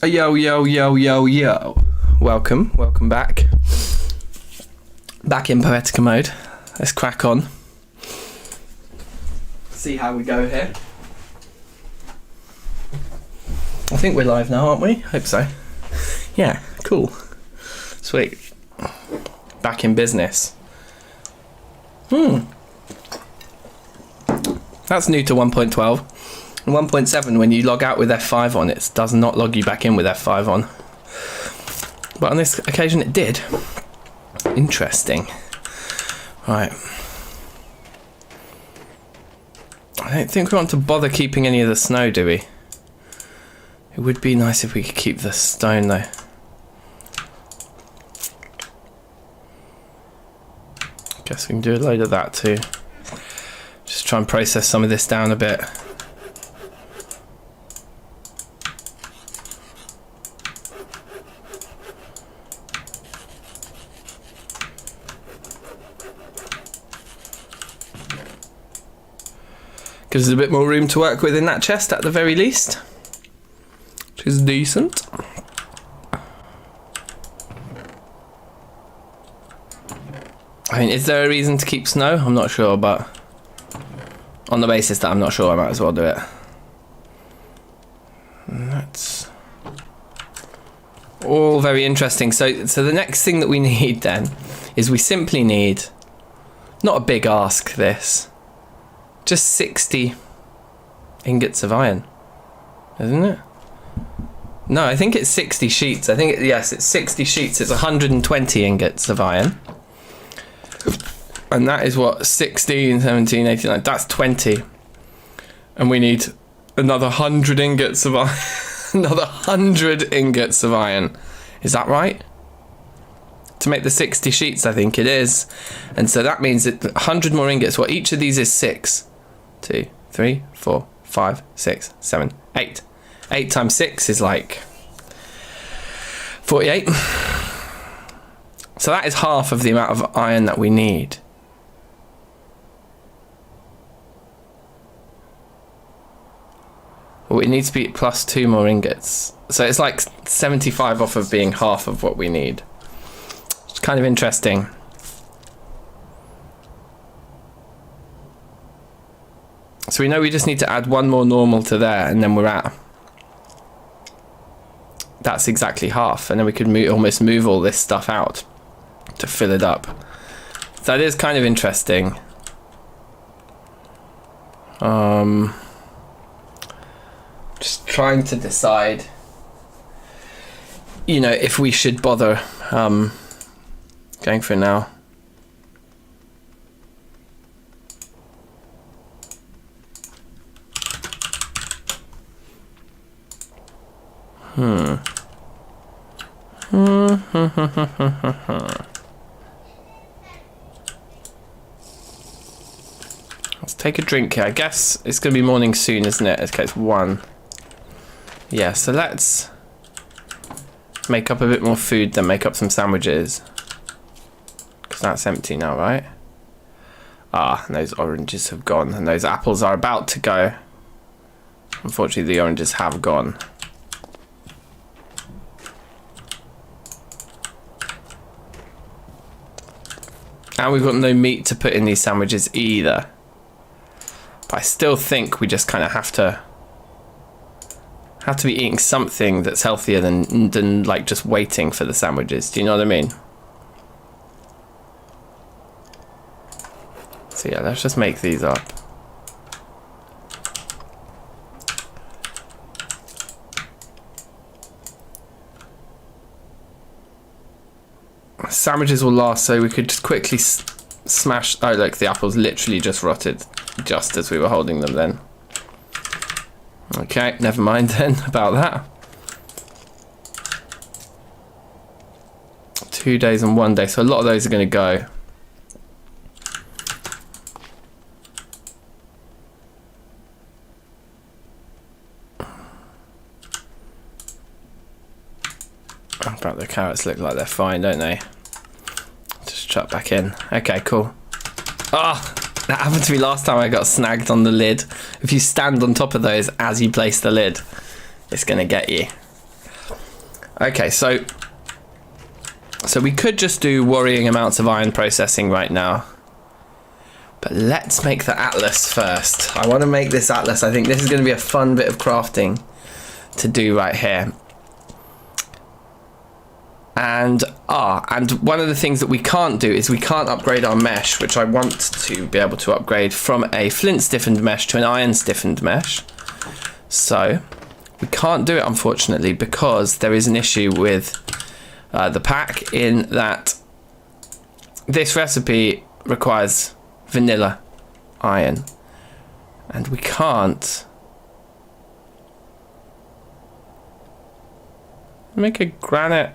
Yo, yo, yo, yo, yo. Welcome back. Back in Poetica mode. Let's crack on. See how we go here. I think we're live now, aren't we? Hope so. Yeah, cool. Sweet. Back in business. That's new to 1.12. 1.7, when you log out with F5 on, it does not log you back in with F5 on. But on this occasion it did. Interesting. Right. I don't think we want to bother keeping any of the snow, do we? It would be nice if we could keep the stone though. Guess we can do a load of that too. Just try and process some of this down a bit. Gives us a bit more room to work with in that chest at the very least, which is decent. I mean, is there a reason to keep snow? I'm not sure, but on the basis that I'm not sure, I might as well do it. And that's all very interesting. So the next thing that we need then is we simply need Not a big ask, this. Just 60 ingots of iron, isn't it? No, I think it's 60 sheets. I think, yes, it's 60 sheets. It's 120 ingots of iron. And that is what, 16, 17, 18, 19, that's 20. And we need another 100 ingots of iron. Another 100 ingots of iron. Is that right? To make the 60 sheets, I think it is. And so that means that 100 more ingots. Well, each of these is 6. 2, 3, 4, 5, 6, 7, 8. 8 times 6 is like 48. So that is half of the amount of iron that we need. Well, it needs to be plus 2 more ingots. So it's like 75 off of being half of what we need. It's kind of interesting. So we know we just need to add one more normal to there, and then we're at. That's exactly half, and then we could almost move all this stuff out to fill it up. So that is kind of interesting. Just trying to decide, you know, if we should bother going for it now. Let's take a drink here. I guess it's going to be morning soon, isn't it? Okay, it's 1. Yeah, so let's make up a bit more food, then make up some sandwiches. Because that's empty now, right? Ah, and those oranges have gone, and those apples are about to go. Unfortunately, the oranges have gone. And we've got no meat to put in these sandwiches either. But I still think we just kind of have to be eating something that's healthier than like just waiting for the sandwiches. Do you know what I mean? So yeah, let's just make these up. Sandwiches will last, so we could just quickly smash. Oh look, the apples literally just rotted just as we were holding them then. Okay, never mind then about that. 2 days and 1 day, so a lot of those are going to go. But the carrots look like they're fine, don't they? Just chuck back in. Okay, cool. Ah! That happened to me last time I got snagged on the lid. If you stand on top of those as you place the lid, it's going to get you. Okay, so we could just do worrying amounts of iron processing right now. But let's make the atlas first. I want to make this atlas. I think this is going to be a fun bit of crafting to do right here. And one of the things that we can't do is we can't upgrade our mesh, which I want to be able to upgrade from a flint stiffened mesh to an iron stiffened mesh. So we can't do it, unfortunately, because there is an issue with the pack in that this recipe requires vanilla iron, and we can't make a granite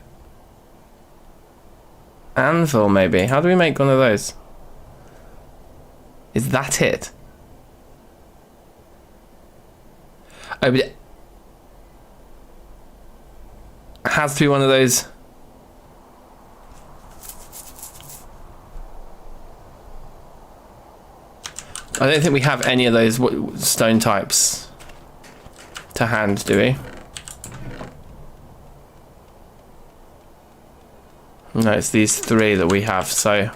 anvil. Maybe. How do we make one of those? Is that it? Oh, but it has to be one of those. I don't think we have any of those stone types to hand, do we? No, it's these 3 that we have, so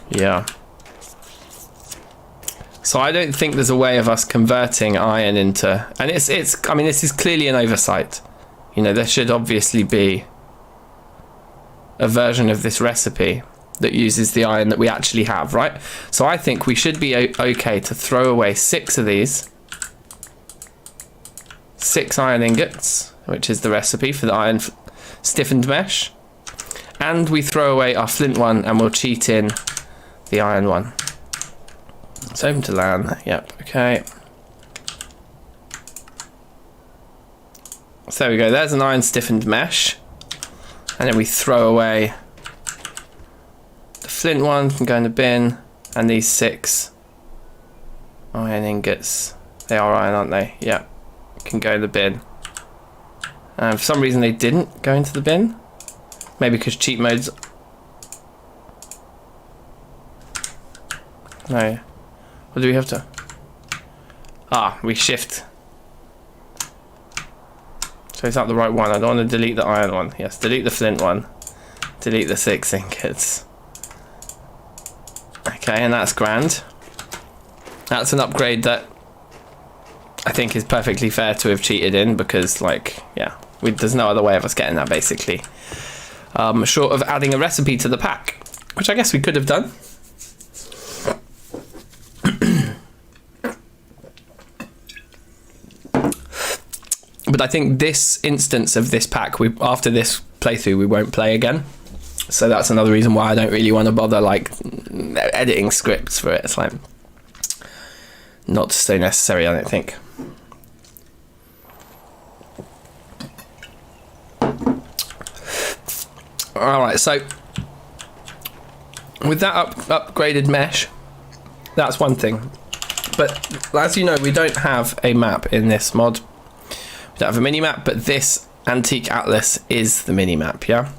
yeah. So I don't think there's a way of us converting iron into, and it's I mean, this is clearly an oversight. You know, there should obviously be a version of this recipe that uses the iron that we actually have, right? So I think we should be okay to throw away 6 of these. 6 iron ingots, which is the recipe for the iron stiffened mesh. And we throw away our flint one and we'll cheat in the iron one. It's open to LAN, yep, okay. So there we go, there's an iron stiffened mesh. And then we throw away the flint one, can go in the bin, and these 6 iron ingots. They are iron, aren't they? Yep, can go in the bin. And for some reason they didn't go into the bin. Maybe because cheat modes. No. What do we have to? Ah, we shift. So is that the right one? I don't want to delete the iron one. Yes, delete the flint one. Delete the 6 ingots. Okay, and that's grand. That's an upgrade that I think is perfectly fair to have cheated in because, like, yeah, there's no other way of us getting that, basically. Short of adding a recipe to the pack, which I guess we could have done. But I think this instance of this pack, after this playthrough, we won't play again. So that's another reason why I don't really want to bother, like, editing scripts for it. It's like not so necessary, I don't think. Alright, so with that upgraded mesh, that's one thing. But as you know, we don't have a map in this mod. We don't have a mini-map, but this Antique Atlas is the mini-map, yeah?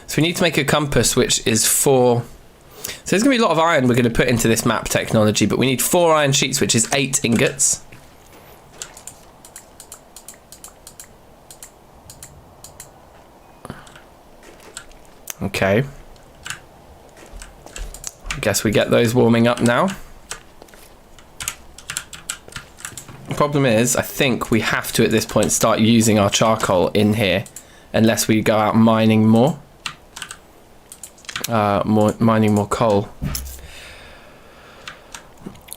So we need to make a compass which is 4... So there's going to be a lot of iron we're going to put into this map technology, but we need 4 iron sheets, which is 8 ingots. Okay. I guess we get those warming up now. The problem is, I think we have to, at this point, start using our charcoal in here, unless we go out mining more. Mining more coal.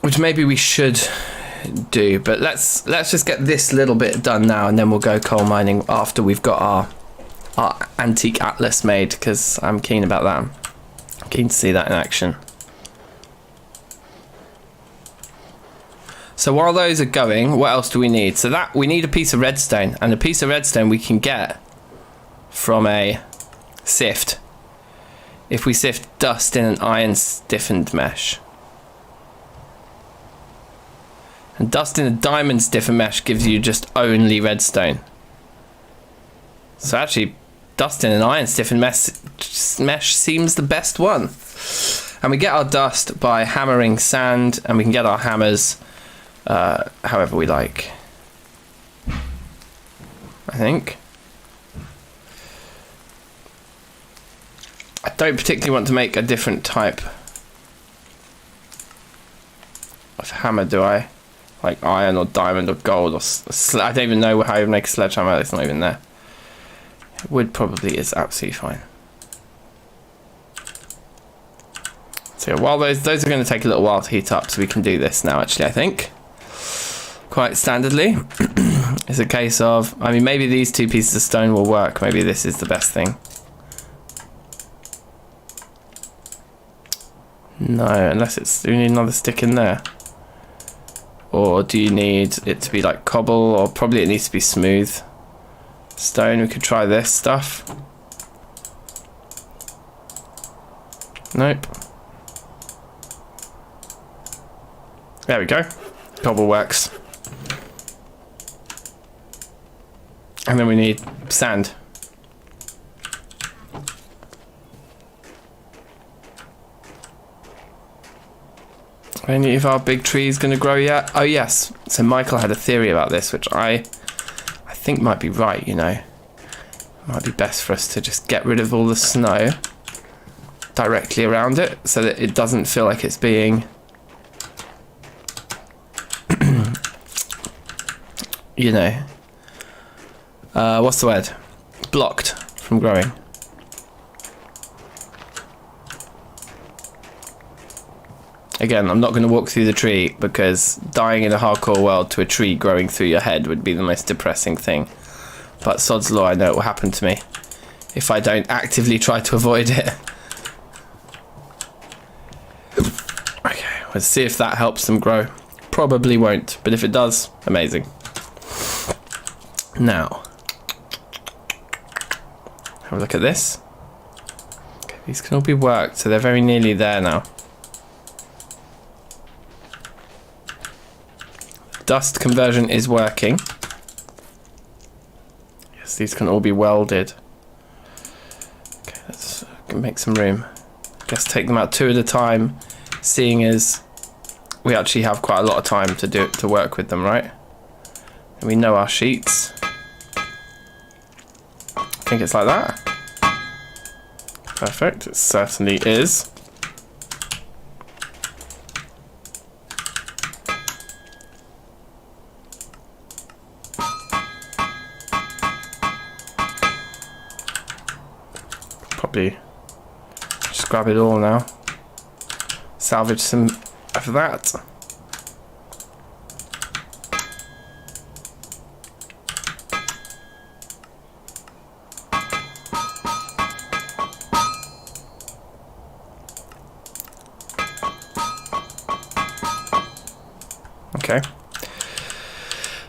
Which maybe we should do, but let's just get this little bit done now, and then we'll go coal mining after we've got our Antique Atlas made, because I'm keen about that. I'm keen to see that in action. So while those are going, what else do we need? So that we need a piece of redstone, and a piece of redstone we can get from a sift. If we sift dust in an iron stiffened mesh. And dust in a diamond stiffened mesh gives you just only redstone. So actually, dust in an iron stiffened mesh seems the best one. And we get our dust by hammering sand, and we can get our hammers however we like, I think. I don't particularly want to make a different type of hammer, do I? Like iron or diamond or gold or I don't even know how you make a sledgehammer. It's not even there. Wood probably is absolutely fine. So while those are going to take a little while to heat up, so we can do this now. Actually, I think quite standardly. It's a case of, I mean, maybe these 2 pieces of stone will work. Maybe this is the best thing. No, unless it's, do you need another stick in there? Or do you need it to be like cobble, or probably it needs to be smooth stone? We could try this stuff. Nope. There we go. Cobble works. And then we need sand. Any of our big trees going to grow yet? Oh yes. So Michael had a theory about this, which I think might be right, you know. It might be best for us to just get rid of all the snow directly around it, so that it doesn't feel like it's being you know, what's the word? Blocked from growing. Again, I'm not going to walk through the tree because dying in a hardcore world to a tree growing through your head would be the most depressing thing. But sod's law, I know it will happen to me if I don't actively try to avoid it. Okay, let's see if that helps them grow. Probably won't, but if it does, amazing. Now, have a look at this. Okay, these can all be worked, so they're very nearly there now. Dust conversion is working. Yes, these can all be welded. Okay, let's make some room. Guess take them out 2 at a time, seeing as we actually have quite a lot of time to work with them, right? And we know our sheets. I think it's like that. Perfect, it certainly is. Probably just grab it all now. Salvage some of that. Okay.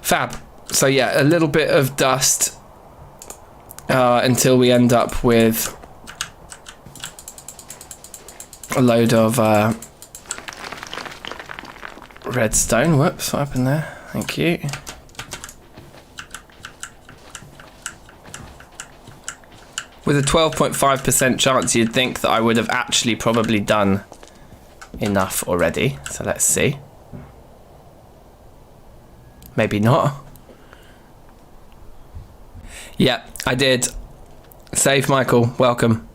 Fab. So yeah, a little bit of dust until we end up with a load of redstone. Whoops, what happened there? Thank you. With a 12.5% chance, you'd think that I would have actually probably done enough already. So let's see. Maybe not. Yeah, I did. Save Michael, welcome.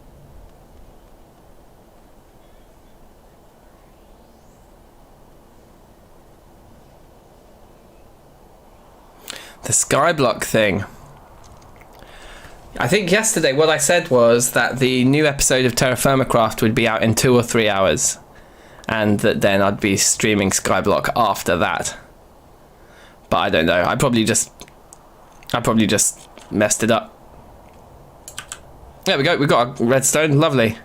The skyblock thing. I think yesterday what I said was that the new episode of Terrafirmacraft would be out in 2 or 3 hours, and that then I'd be streaming skyblock after that. But I don't know. I probably just messed it up. There we go. We got a redstone. Lovely.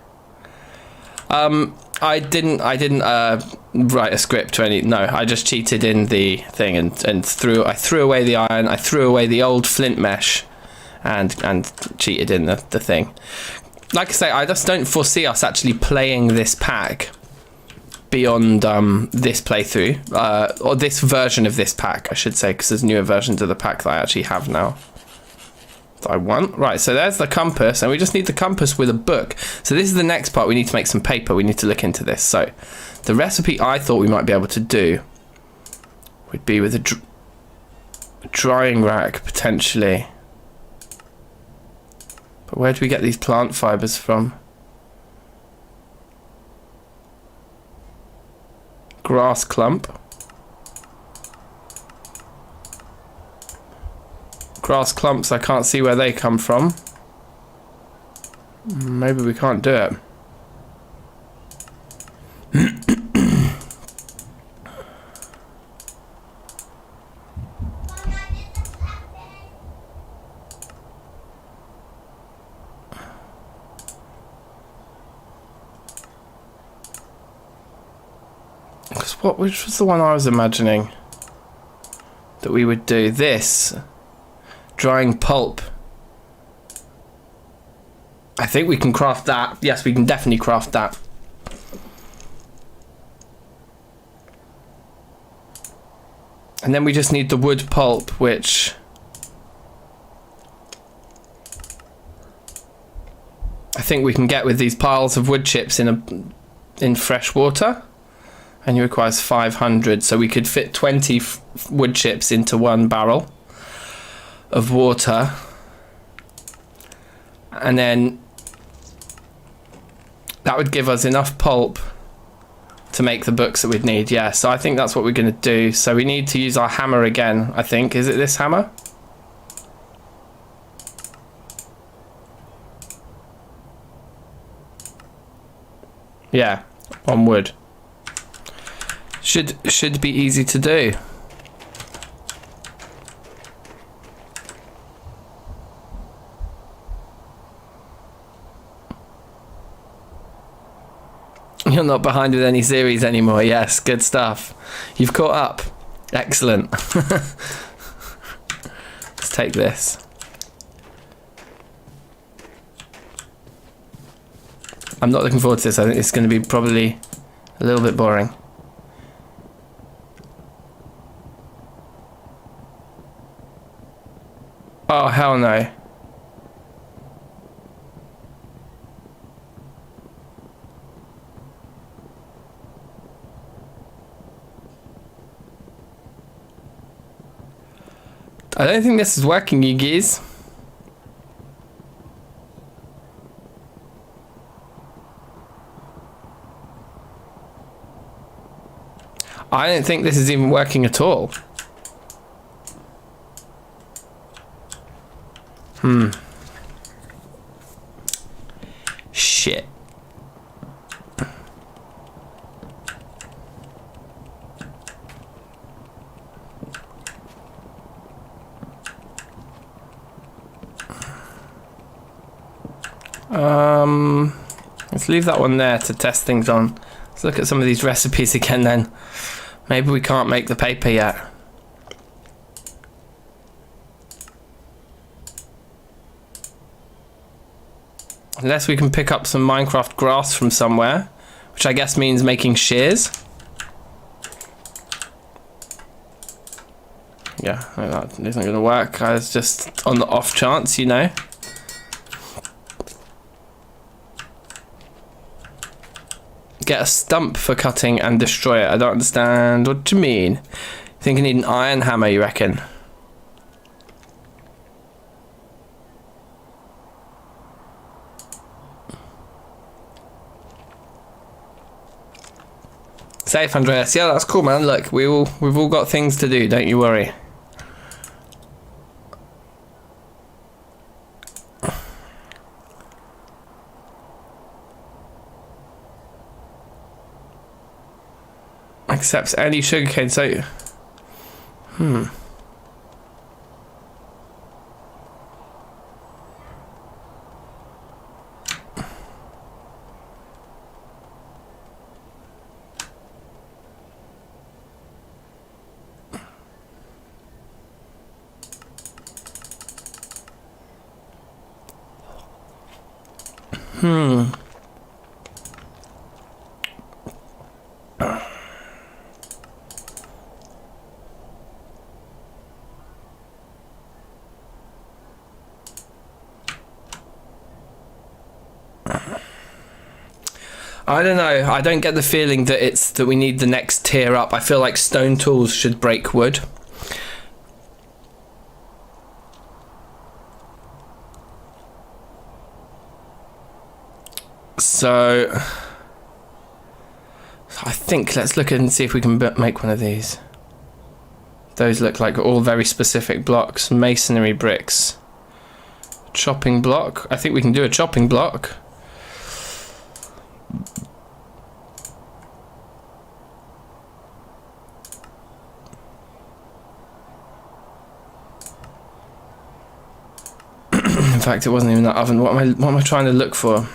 I didn't write a script or any. No, I just cheated in the thing and I threw away the iron. I threw away the old flint mesh, and cheated in the thing. Like I say, I just don't foresee us actually playing this pack beyond this playthrough, or this version of this pack, I should say, because there's newer versions of the pack that I actually have now. That I want. Right, so there's the compass, and we just need the compass with a book. So this is the next part. We need to make some paper. We need to look into this. So the recipe I thought we might be able to do would be with a drying rack, potentially. But where do we get these plant fibers from? Grass clump. Grass clumps, I can't see where they come from. Maybe we can't do it. Which was the one I was imagining that we would do? This drying pulp. I think we can craft that. Yes, we can definitely craft that. And then we just need the wood pulp, which I think we can get with these piles of wood chips in fresh water. And it requires 500, so we could fit 20 wood chips into 1 barrel of water. And then that would give us enough pulp to make the books that we'd need. Yeah, so I think that's what we're going to do. So we need to use our hammer again, I think. Is it this hammer? Yeah, on wood. Should be easy to do. You're not behind with any series anymore. Yes, good stuff. You've caught up. Excellent. Let's take this. I'm not looking forward to this. I think it's going to be probably a little bit boring. Oh, hell no. I don't think this is working, you geese. I don't think this is even working at all. Shit. Let's leave that one there to test things on. Let's look at some of these recipes again then. Maybe we can't make the paper yet. Unless we can pick up some Minecraft grass from somewhere, which I guess means making shears. Yeah, no, that isn't going to work. I was just on the off chance, you know. Get a stump for cutting and destroy it. I don't understand what you mean. Think you need an iron hammer, you reckon? Safe, Andreas. Yeah, that's cool, man. Look, we've all got things to do. Don't you worry. Accepts any sugarcane. So, I don't know. I don't get the feeling that it's that we need the next tier up. I feel like stone tools should break wood. So I think let's look and see if we can make one of these. Those look like all very specific blocks. Masonry bricks. Chopping block. I think we can do a chopping block. In fact, it wasn't even that oven. What am I trying to look for?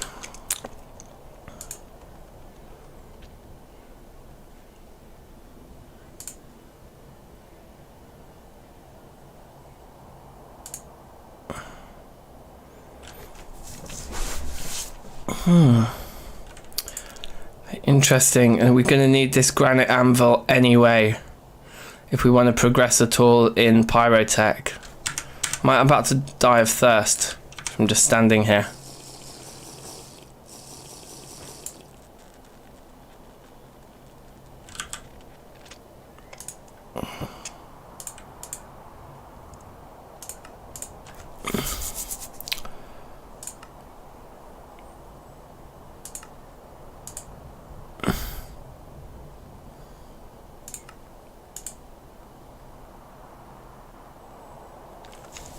Interesting. And we're going to need this granite anvil anyway if we want to progress at all in pyrotech. I'm about to die of thirst from just standing here.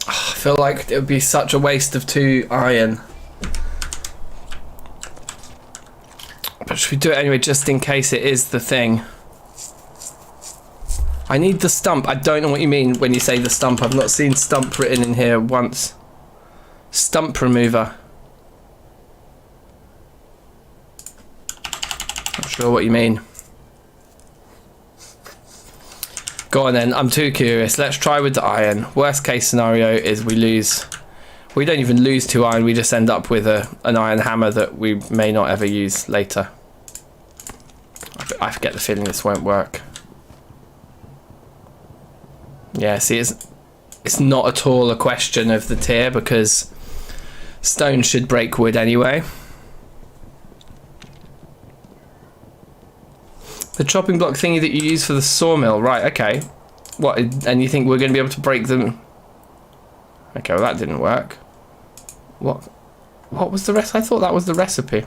I feel like it would be such a waste of 2 iron. But should we do it anyway, just in case it is the thing? I need the stump. I don't know what you mean when you say the stump. I've not seen stump written in here once. Stump remover. Not sure what you mean. Go on then, I'm too curious. Let's try with the iron. Worst case scenario is we lose. We don't even lose 2 iron, we just end up with an iron hammer that we may not ever use later. I get the feeling this won't work. Yeah, see, it's not at all a question of the tier because stone should break wood anyway. The chopping block thingy that you use for the sawmill, right, okay. What, and you think we're going to be able to break them? Okay, well that didn't work. What was the rest? I thought that was the recipe.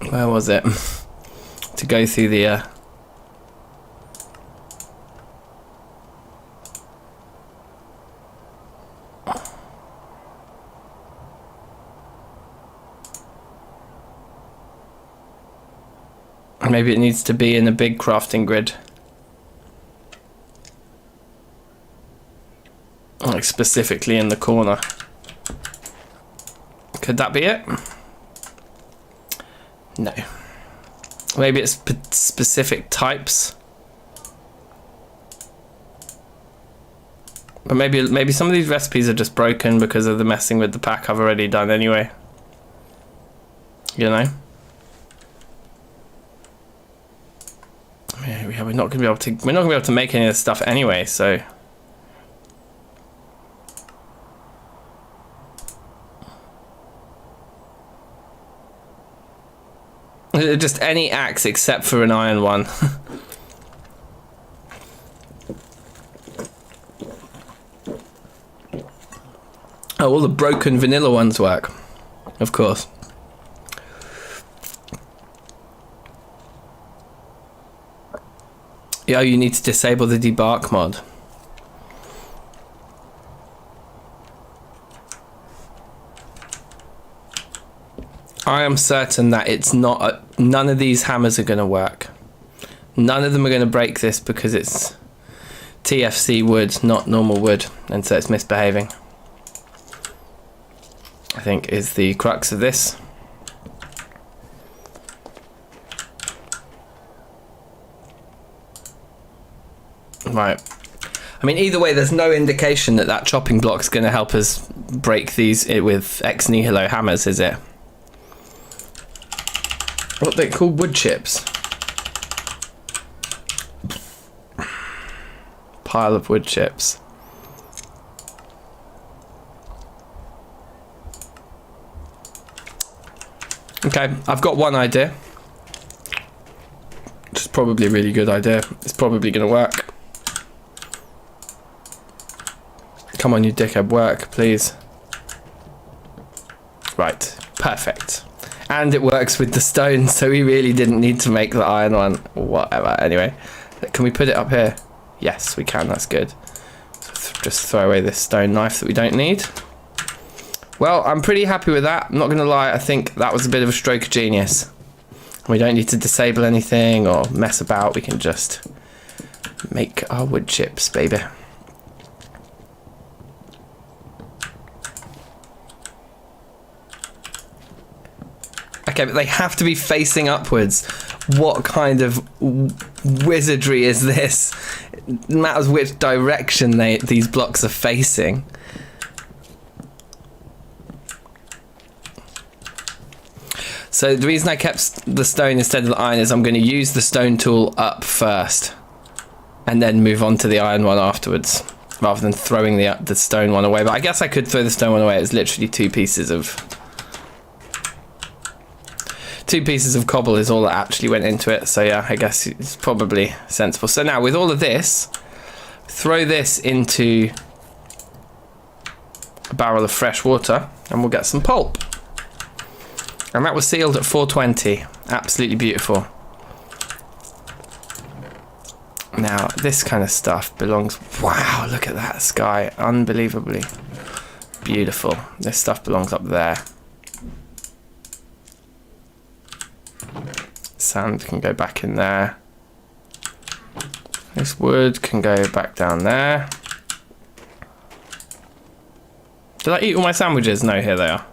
Where was it? To go through the... Maybe it needs to be in a big crafting grid. Like specifically in the corner. Could that be it? No. Maybe it's specific types. But maybe some of these recipes are just broken because of the messing with the pack I've already done anyway. You know? Yeah, we're not gonna be able to make any of this stuff anyway, so just any axe except for an iron one. Oh, all the broken vanilla ones work, of course. Oh, you need to disable the debark mod. I am certain that it's not none of these hammers are going to work. None of them are going to break this because it's TFC wood, not normal wood, and so it's misbehaving. I think is the crux of this. Right. I mean, either way, there's no indication that that chopping block's going to help us break these with ex nihilo hammers, is it? What they call wood chips. Pile of wood chips. Okay, I've got one idea. Which is probably a really good idea. It's probably going to work. Come on, you dickhead, work, please. Right, perfect. And it works with the stone, so we really didn't need to make the iron one. Whatever, anyway. Can we put it up here? Yes, we can, that's good. So just throw away this stone knife that we don't need. Well, I'm pretty happy with that. I'm not going to lie, I think that was a bit of a stroke of genius. We don't need to disable anything or mess about, we can just make our wood chips, baby. Okay, but they have to be facing upwards. What kind of wizardry is this? It matters which direction these blocks are facing. So the reason I kept the stone instead of the iron is I'm going to use the stone tool up first and then move on to the iron one afterwards, rather than throwing the stone one away. But I guess I could throw the stone one away. It's literally two pieces of cobble is all that actually went into it. So yeah, I guess it's probably sensible. So now with all of this, throw this into a barrel of fresh water and we'll get some pulp. And that was sealed at 420. Absolutely beautiful. Now, this kind of stuff belongs... Wow, look at that sky. Unbelievably beautiful. This stuff belongs up there. sand can go back in there. This wood can go back down there. Did I eat all my sandwiches? No, here they are.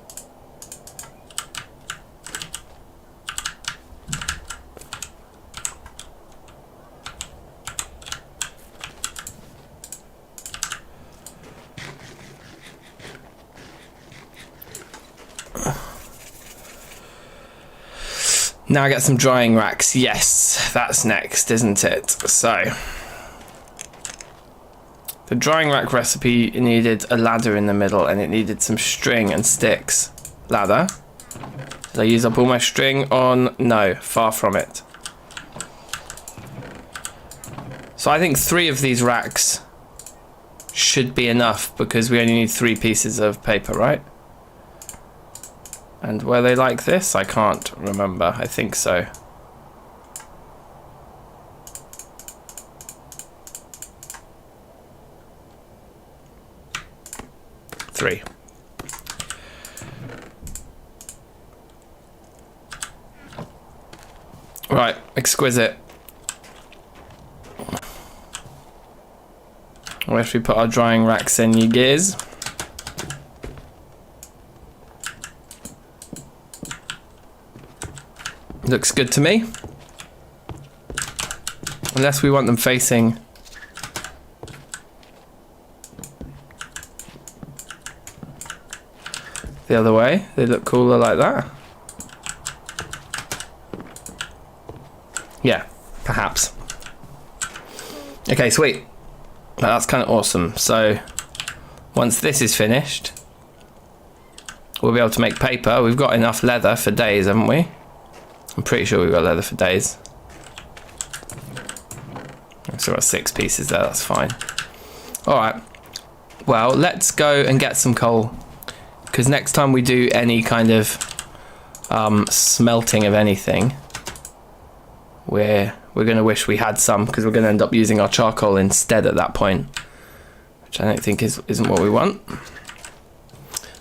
Now I get some drying racks. Yes, that's next, isn't it? So, the drying rack recipe needed a ladder in the middle and it needed some string and sticks. Ladder. Did I use up all my string on? No, far from it. So I think 3 of these racks should be enough because we only need 3 pieces of paper, right? And were they like this? I can't remember. I think so. Three. Right, exquisite. Where should we put our drying racks in, you gears? Looks good to me. Unless we want them facing the other way. They look cooler like that. Yeah, perhaps. Okay, sweet. That's kind of awesome. So once this is finished, we'll be able to make paper. We've got enough leather for days, haven't we? I'm pretty sure we've got leather for days. So we've got 6 pieces there, that's fine. Alright, well, let's go and get some coal. Because next time we do any kind of smelting of anything, we're going to wish we had some, because we're going to end up using our charcoal instead at that point. Which I don't think isn't what we want.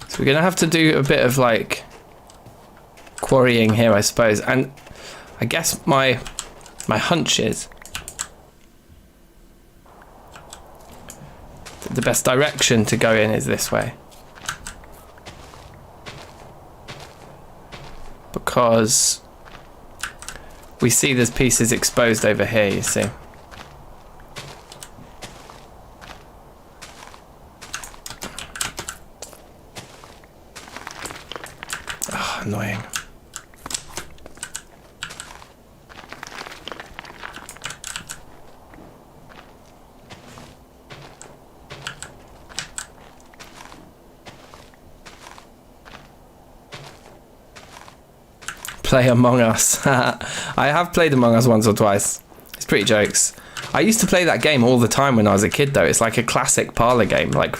So we're going to have to do a bit of like quarrying here, I suppose, and I guess my hunch is that the best direction to go in is this way, because we see there's pieces exposed over here, you see. Oh, annoying. Play Among Us. I have played Among Us once or twice. It's pretty jokes. I used to play that game all the time when I was a kid though. It's like a classic parlor game. Like,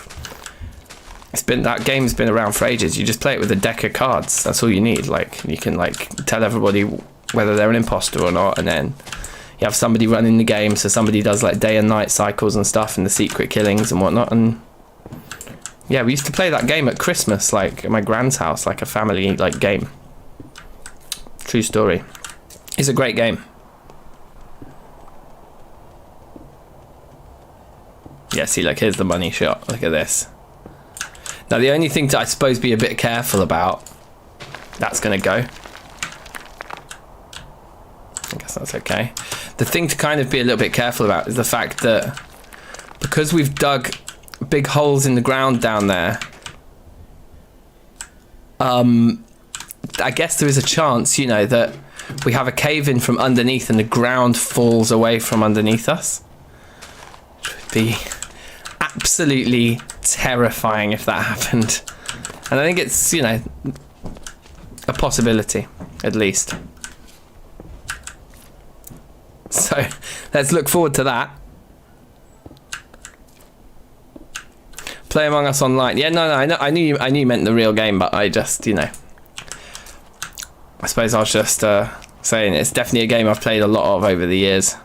that game's been around for ages. You just play it with a deck of cards. That's all you need. Like, you can like tell everybody whether they're an imposter or not, and then you have somebody running the game, so somebody does like day and night cycles and stuff and the secret killings and whatnot. And yeah, we used to play that game at Christmas, like at my grand's house, like a family like game. True story. It's a great game. Yeah, see, like, here's the money shot. Look at this. Now, the only thing to, I suppose, be a bit careful about, that's going to go. I guess that's okay. The thing to kind of be a little bit careful about is the fact that because we've dug big holes in the ground down there, I guess there is a chance, you know, that we have a cave in from underneath and the ground falls away from underneath us. Which would be absolutely terrifying if that happened. And I think it's, you know, a possibility, at least. So let's look forward to that. Play Among Us online. Yeah, no, I knew you meant the real game, but I just, you know, I suppose I was just saying it's definitely a game I've played a lot of over the years.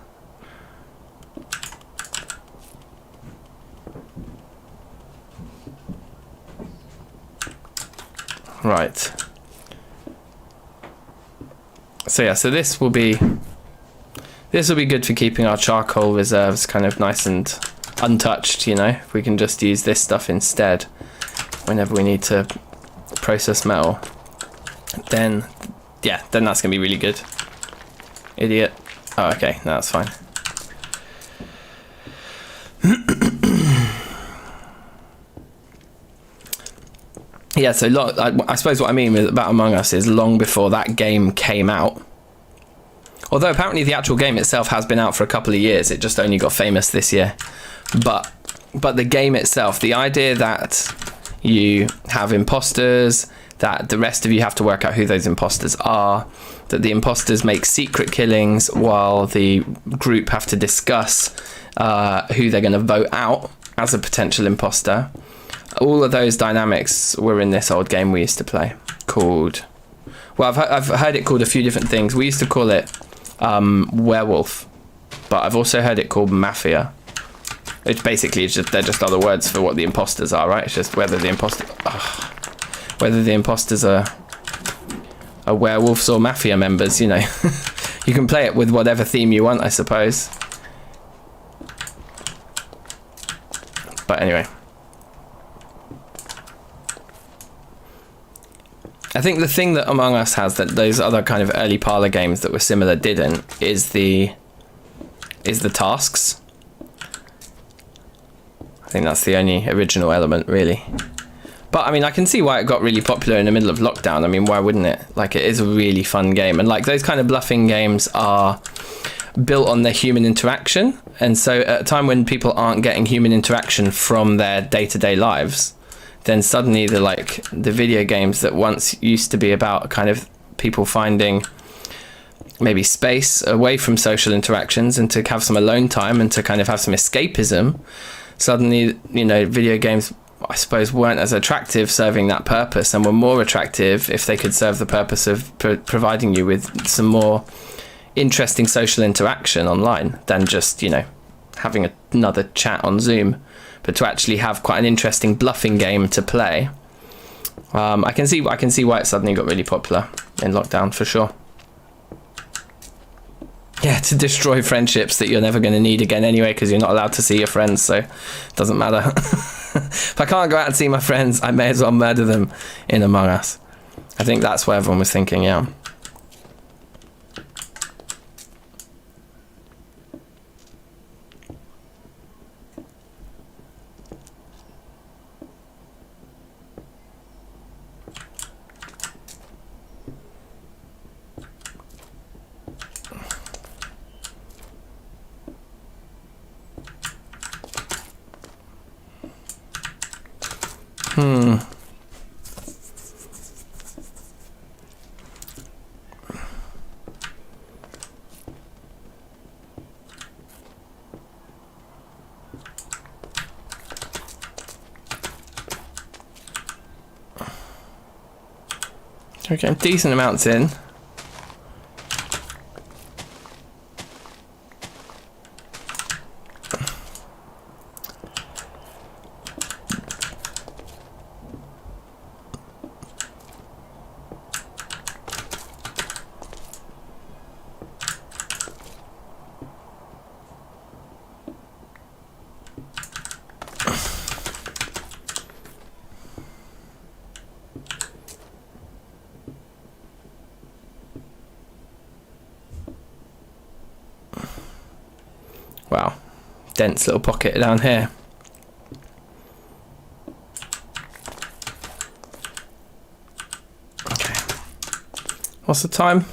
Right. So yeah, so this will be good for keeping our charcoal reserves kind of nice and untouched, you know. If we can just use this stuff instead whenever we need to process metal, then yeah, then that's gonna be really good. Idiot. Oh, okay, no, that's fine. Yeah, so I suppose what I mean about Among Us is long before that game came out. Although apparently the actual game itself has been out for a couple of years, it just only got famous this year. But the game itself, the idea that you have imposters, that the rest of you have to work out who those imposters are, that the imposters make secret killings while the group have to discuss who they're going to vote out as a potential imposter. All of those dynamics were in this old game we used to play called... Well, I've heard it called a few different things. We used to call it Werewolf, but I've also heard it called Mafia. Which basically is they're just other words for what the imposters are, right? It's just whether the imposters are werewolves or mafia members, you know. You can play it with whatever theme you want, I suppose. But anyway. I think the thing that Among Us has that those other kind of early parlor games that were similar didn't is the tasks. I think that's the only original element, really. But I mean, I can see why it got really popular in the middle of lockdown. I mean, why wouldn't it? Like, it is a really fun game, and like those kind of bluffing games are built on their human interaction. And so at a time when people aren't getting human interaction from their day-to-day lives, then suddenly the video games that once used to be about kind of people finding maybe space away from social interactions and to have some alone time and to kind of have some escapism, suddenly, you know, video games, I suppose, weren't as attractive serving that purpose, and were more attractive if they could serve the purpose of providing you with some more interesting social interaction online than just, you know, having another chat on Zoom. But to actually have quite an interesting bluffing game to play, I can see why it suddenly got really popular in lockdown, for sure. Yeah, to destroy friendships that you're never going to need again anyway, because you're not allowed to see your friends, so it doesn't matter. If I can't go out and see my friends, I may as well murder them in Among Us. I think that's what everyone was thinking, yeah. We're getting decent amounts in. Wow, dense little pocket down here. Okay, what's the time?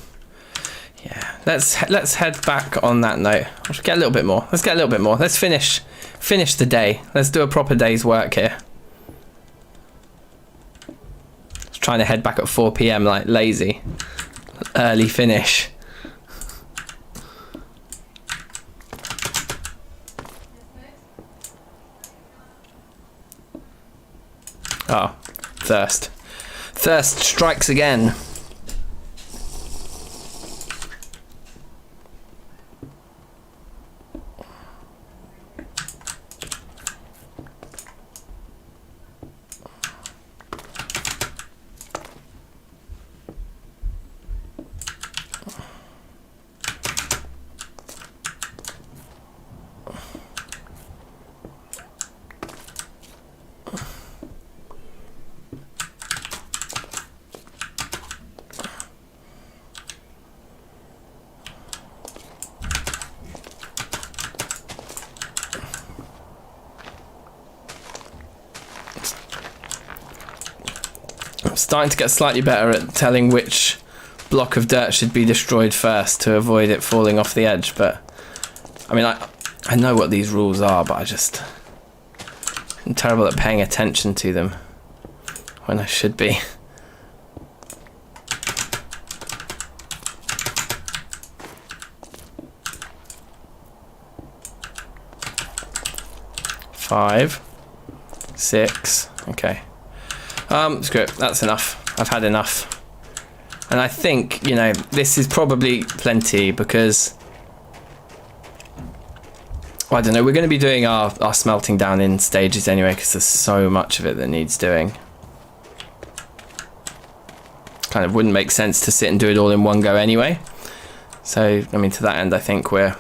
Yeah, let's head back on that note. Let's get a little bit more. Let's finish the day. Let's do a proper day's work here. Just trying to head back at 4 PM like lazy. Early finish. Oh, thirst. Thirst strikes again. starting to get slightly better at telling which block of dirt should be destroyed first to avoid it falling off the edge, but I mean, I know what these rules are, but I'm terrible at paying attention to them when I should be. Five, 6, okay. Screw it, that's enough. I've had enough. And I think, you know, this is probably plenty because, well, I don't know, we're going to be doing our smelting down in stages anyway because there's so much of it that needs doing. Kind of wouldn't make sense to sit and do it all in one go anyway. So, I mean, to that end, I think we're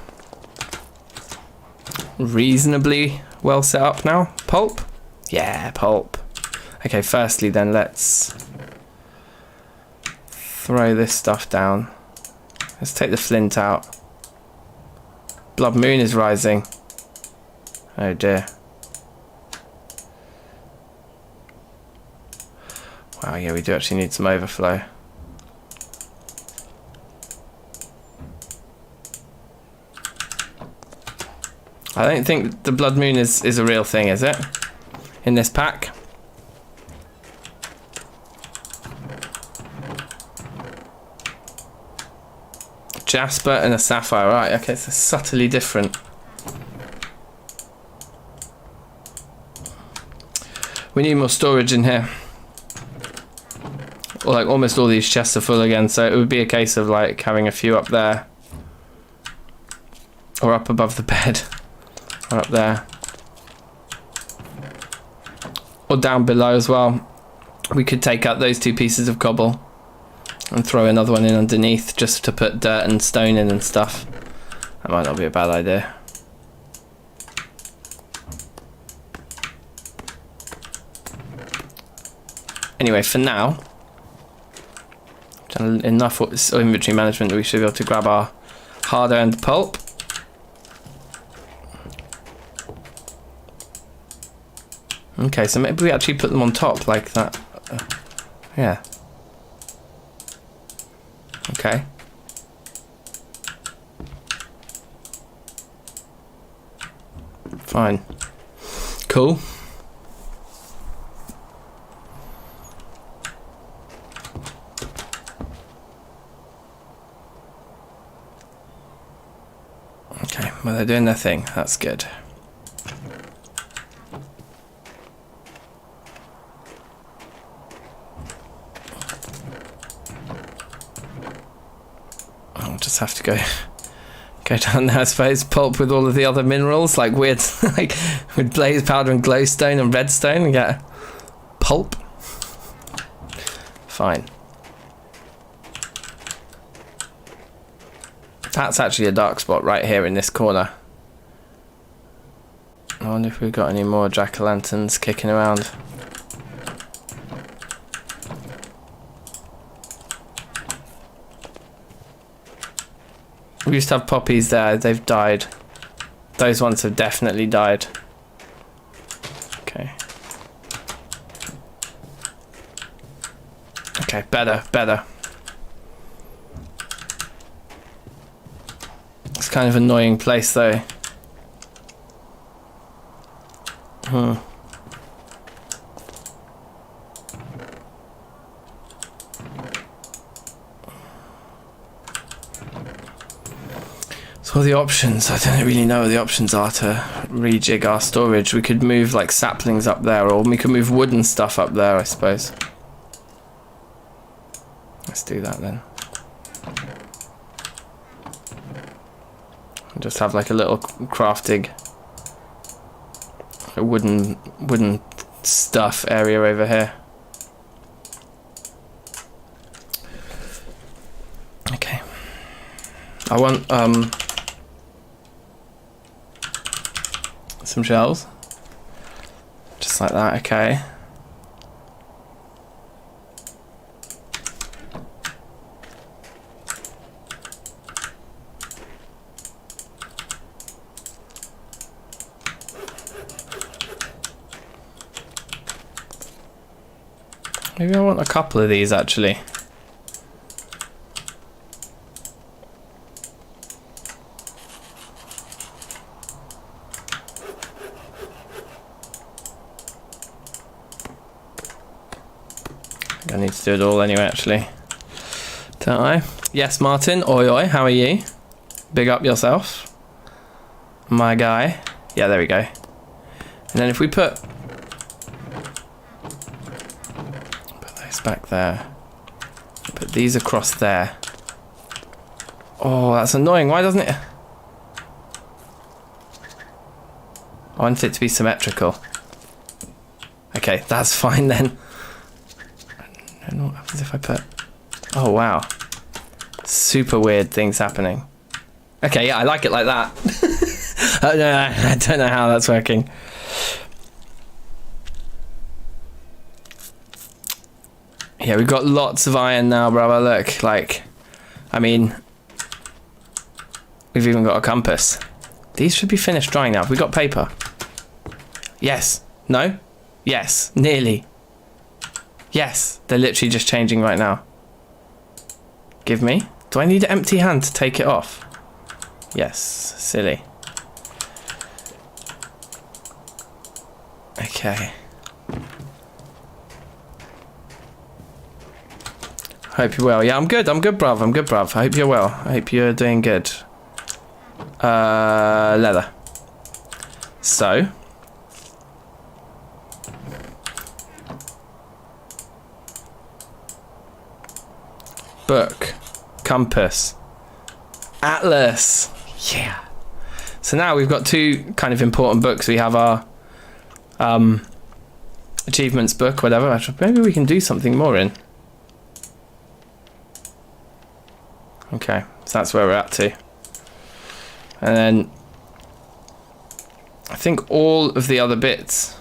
reasonably well set up now. Pulp? Yeah, pulp. Okay, firstly then let's throw this stuff down. Let's take the flint out. Blood moon is rising. Oh dear. Wow, yeah, we do actually need some overflow. I don't think the blood moon is a real thing, is it? In this pack? Jasper and a sapphire, right, okay, so subtly different. We need more storage in here. Or like almost all these chests are full again, so it would be a case of like having a few up there. Or up above the bed. Or up there. Or down below as well. We could take out those 2 pieces of cobble and throw another one in underneath just to put dirt and stone in and stuff. That might not be a bad idea. Anyway, for now, done enough inventory management that we should be able to grab our hard-earned pulp. Okay, so maybe we actually put them on top like that. Yeah. Okay. Fine. Cool. Okay, well, they're doing their thing. That's good. I'll just have to go down there, I suppose. Pulp with all of the other minerals, like weird, like with blaze powder and glowstone and redstone, and get pulp. Fine. That's actually a dark spot right here in this corner. I wonder if we've got any more jack-o'-lanterns kicking around. We used to have poppies there, they've died. Those ones have definitely died. Okay. Okay, better. It's kind of an annoying place though. So the options, I don't really know what the options are to rejig our storage. We could move like saplings up there, or we could move wooden stuff up there, I suppose. Let's do that then. Just have like a little crafting, a wooden stuff area over here. Okay. I want some shells. Just like that, okay. Maybe I want a couple of these actually. I need to do it all anyway, actually. Don't I? Yes, Martin. Oi, oi. How are you? Big up yourself. My guy. Yeah, there we go. And then if we put those back there. Put these across there. Oh, that's annoying. Why doesn't it? I want it to be symmetrical. Okay, that's fine then. And what happens if I put... Oh, wow. Super weird things happening. Okay, yeah, I like it like that. I don't know how that's working. Yeah, we've got lots of iron now, brother. Look, like... I mean... We've even got a compass. These should be finished drying now. Have we got paper? Yes. No? Yes. Nearly. Yes, they're literally just changing right now. Give me. Do I need an empty hand to take it off? Yes, silly. Okay. Hope you're well. Yeah, I'm good, bruv. I'm good, bruv. I hope you're well. I hope you're doing good. Leather. So. Book, compass, atlas. Yeah. So now we've got two kind of important books. We have our achievements book, whatever. Maybe we can do something more in. Okay, so that's where we're at to. And then I think all of the other bits,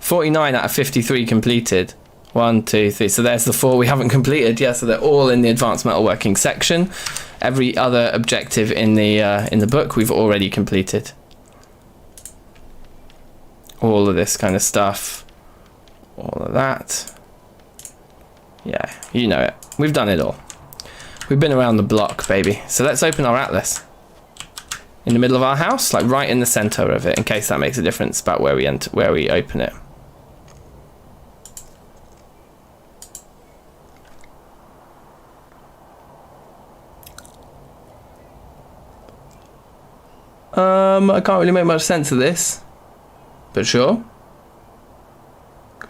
49 out of 53 completed. 1, 2, 3. So there's the 4 we haven't completed. Yeah, so they're all in the advanced metalworking section. Every other objective in the book we've already completed. All of this kind of stuff. All of that. Yeah, you know it. We've done it all. We've been around the block, baby. So let's open our atlas. In the middle of our house, like right in the center of it, in case that makes a difference about where we open it. I can't really make much sense of this, but sure.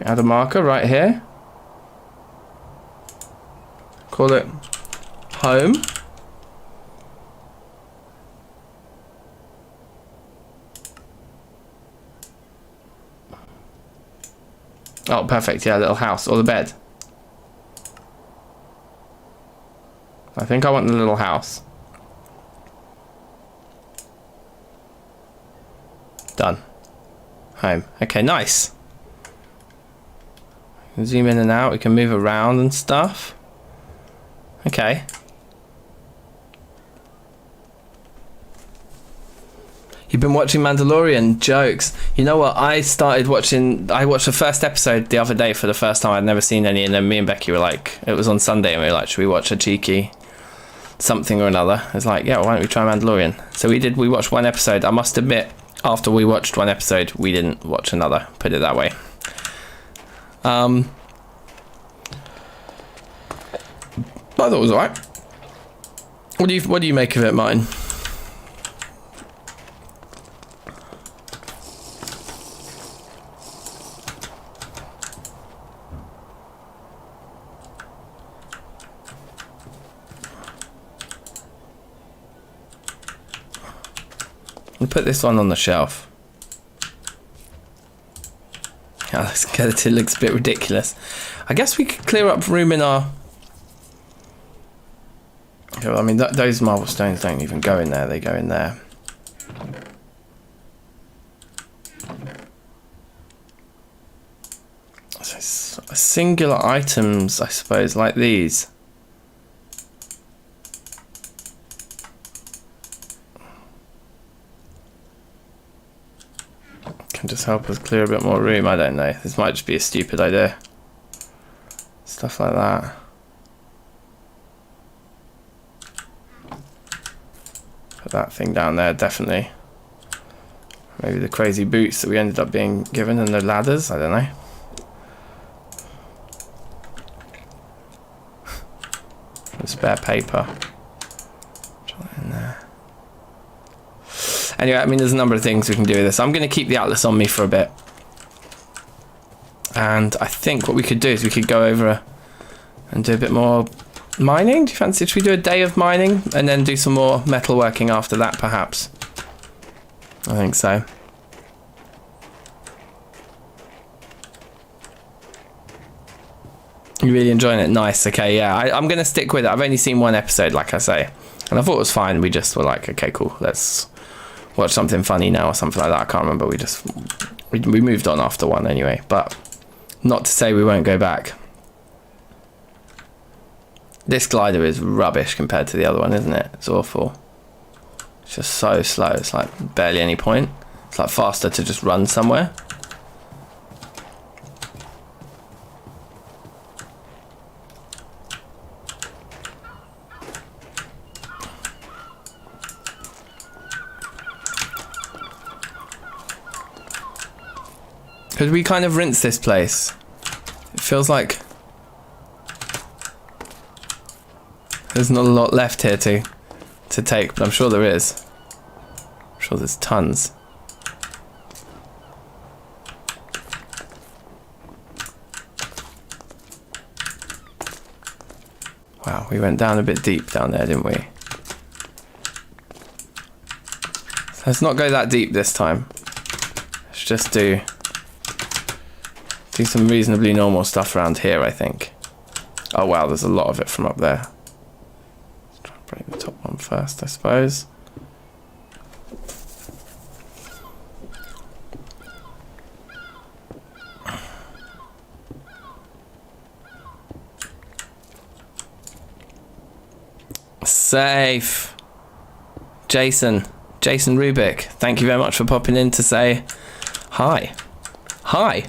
Add a marker right here. Call it home. Oh, perfect. Yeah, little house or the bed. I think I want the little house. Done. Home. Okay, nice. Zoom in and out. We can move around and stuff. Okay. You've been watching Mandalorian? Jokes. You know what? I watched the first episode the other day for the first time. I'd never seen any, and then me and Becky were like, it was on Sunday, and we were like, should we watch a cheeky something or another? It's like, yeah, why don't we try Mandalorian? So we did. We watched one episode. I must admit, after we watched one episode, we didn't watch another. Put it that way. I thought it was alright. What do you make of it, Martin? I'll put this one on the shelf. Yeah, the skeleton looks a bit ridiculous. I guess we could clear up room in our... Okay, well, I mean, those marble stones don't even go in there. They go in there. So singular items, I suppose, like these. Can just help us clear a bit more room. I don't know. This might just be a stupid idea. Stuff like that. Put that thing down there, definitely. Maybe the crazy boots that we ended up being given and the ladders, I don't know. The spare paper. Try that in there. Anyway, I mean, there's a number of things we can do with this. I'm going to keep the atlas on me for a bit. And I think what we could do is we could go over and do a bit more mining. Do you fancy? Should we do a day of mining and then do some more metalworking after that, perhaps? I think so. You really enjoying it? Nice. Okay, yeah. I'm going to stick with it. I've only seen one episode, like I say. And I thought it was fine. We just were like, okay, cool. Let's watch something funny now or something like that. I can't remember. We moved on after one anyway. But not to say we won't go back. This glider is rubbish compared to the other one, isn't it? It's awful. It's just so slow. It's like barely any point. It's like faster to just run somewhere. Could we kind of rinse this place? It feels like there's not a lot left here to take, but I'm sure there is. I'm sure there's tons. Wow, we went down a bit deep down there, didn't we? So let's not go that deep this time. Let's just do some reasonably normal stuff around here, I think. Oh wow, there's a lot of it from up there. Let's try and break the top one first, I suppose. Safe. Jason Rubik, thank you very much for popping in to say hi. Hi.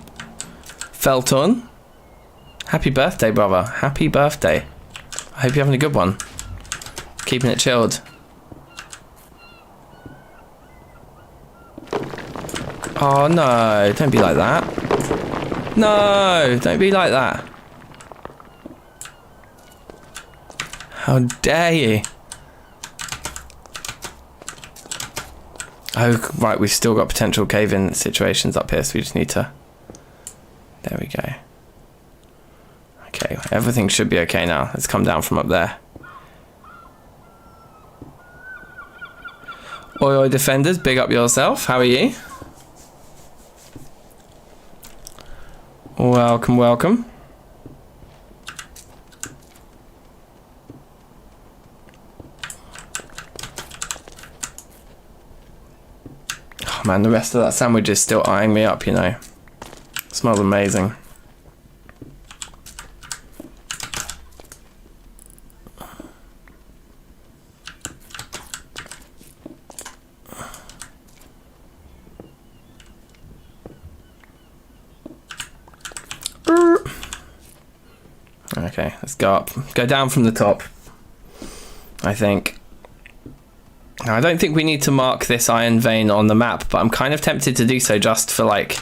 Felton, happy birthday, brother. Happy birthday. I hope you're having a good one. Keeping it chilled. Oh no, don't be like that. No, don't be like that. How dare you? Oh, right, we've still got potential cave-in situations up here, so we just need to... There we go. Okay, everything should be okay now. Let's come down from up there. Oi Defenders, big up yourself. How are you? Welcome, welcome. Oh man, the rest of that sandwich is still eyeing me up, you know. Smells amazing. Okay, let's go up. Go down from the top, I think. Now, I don't think we need to mark this iron vein on the map, but I'm kind of tempted to do so just for like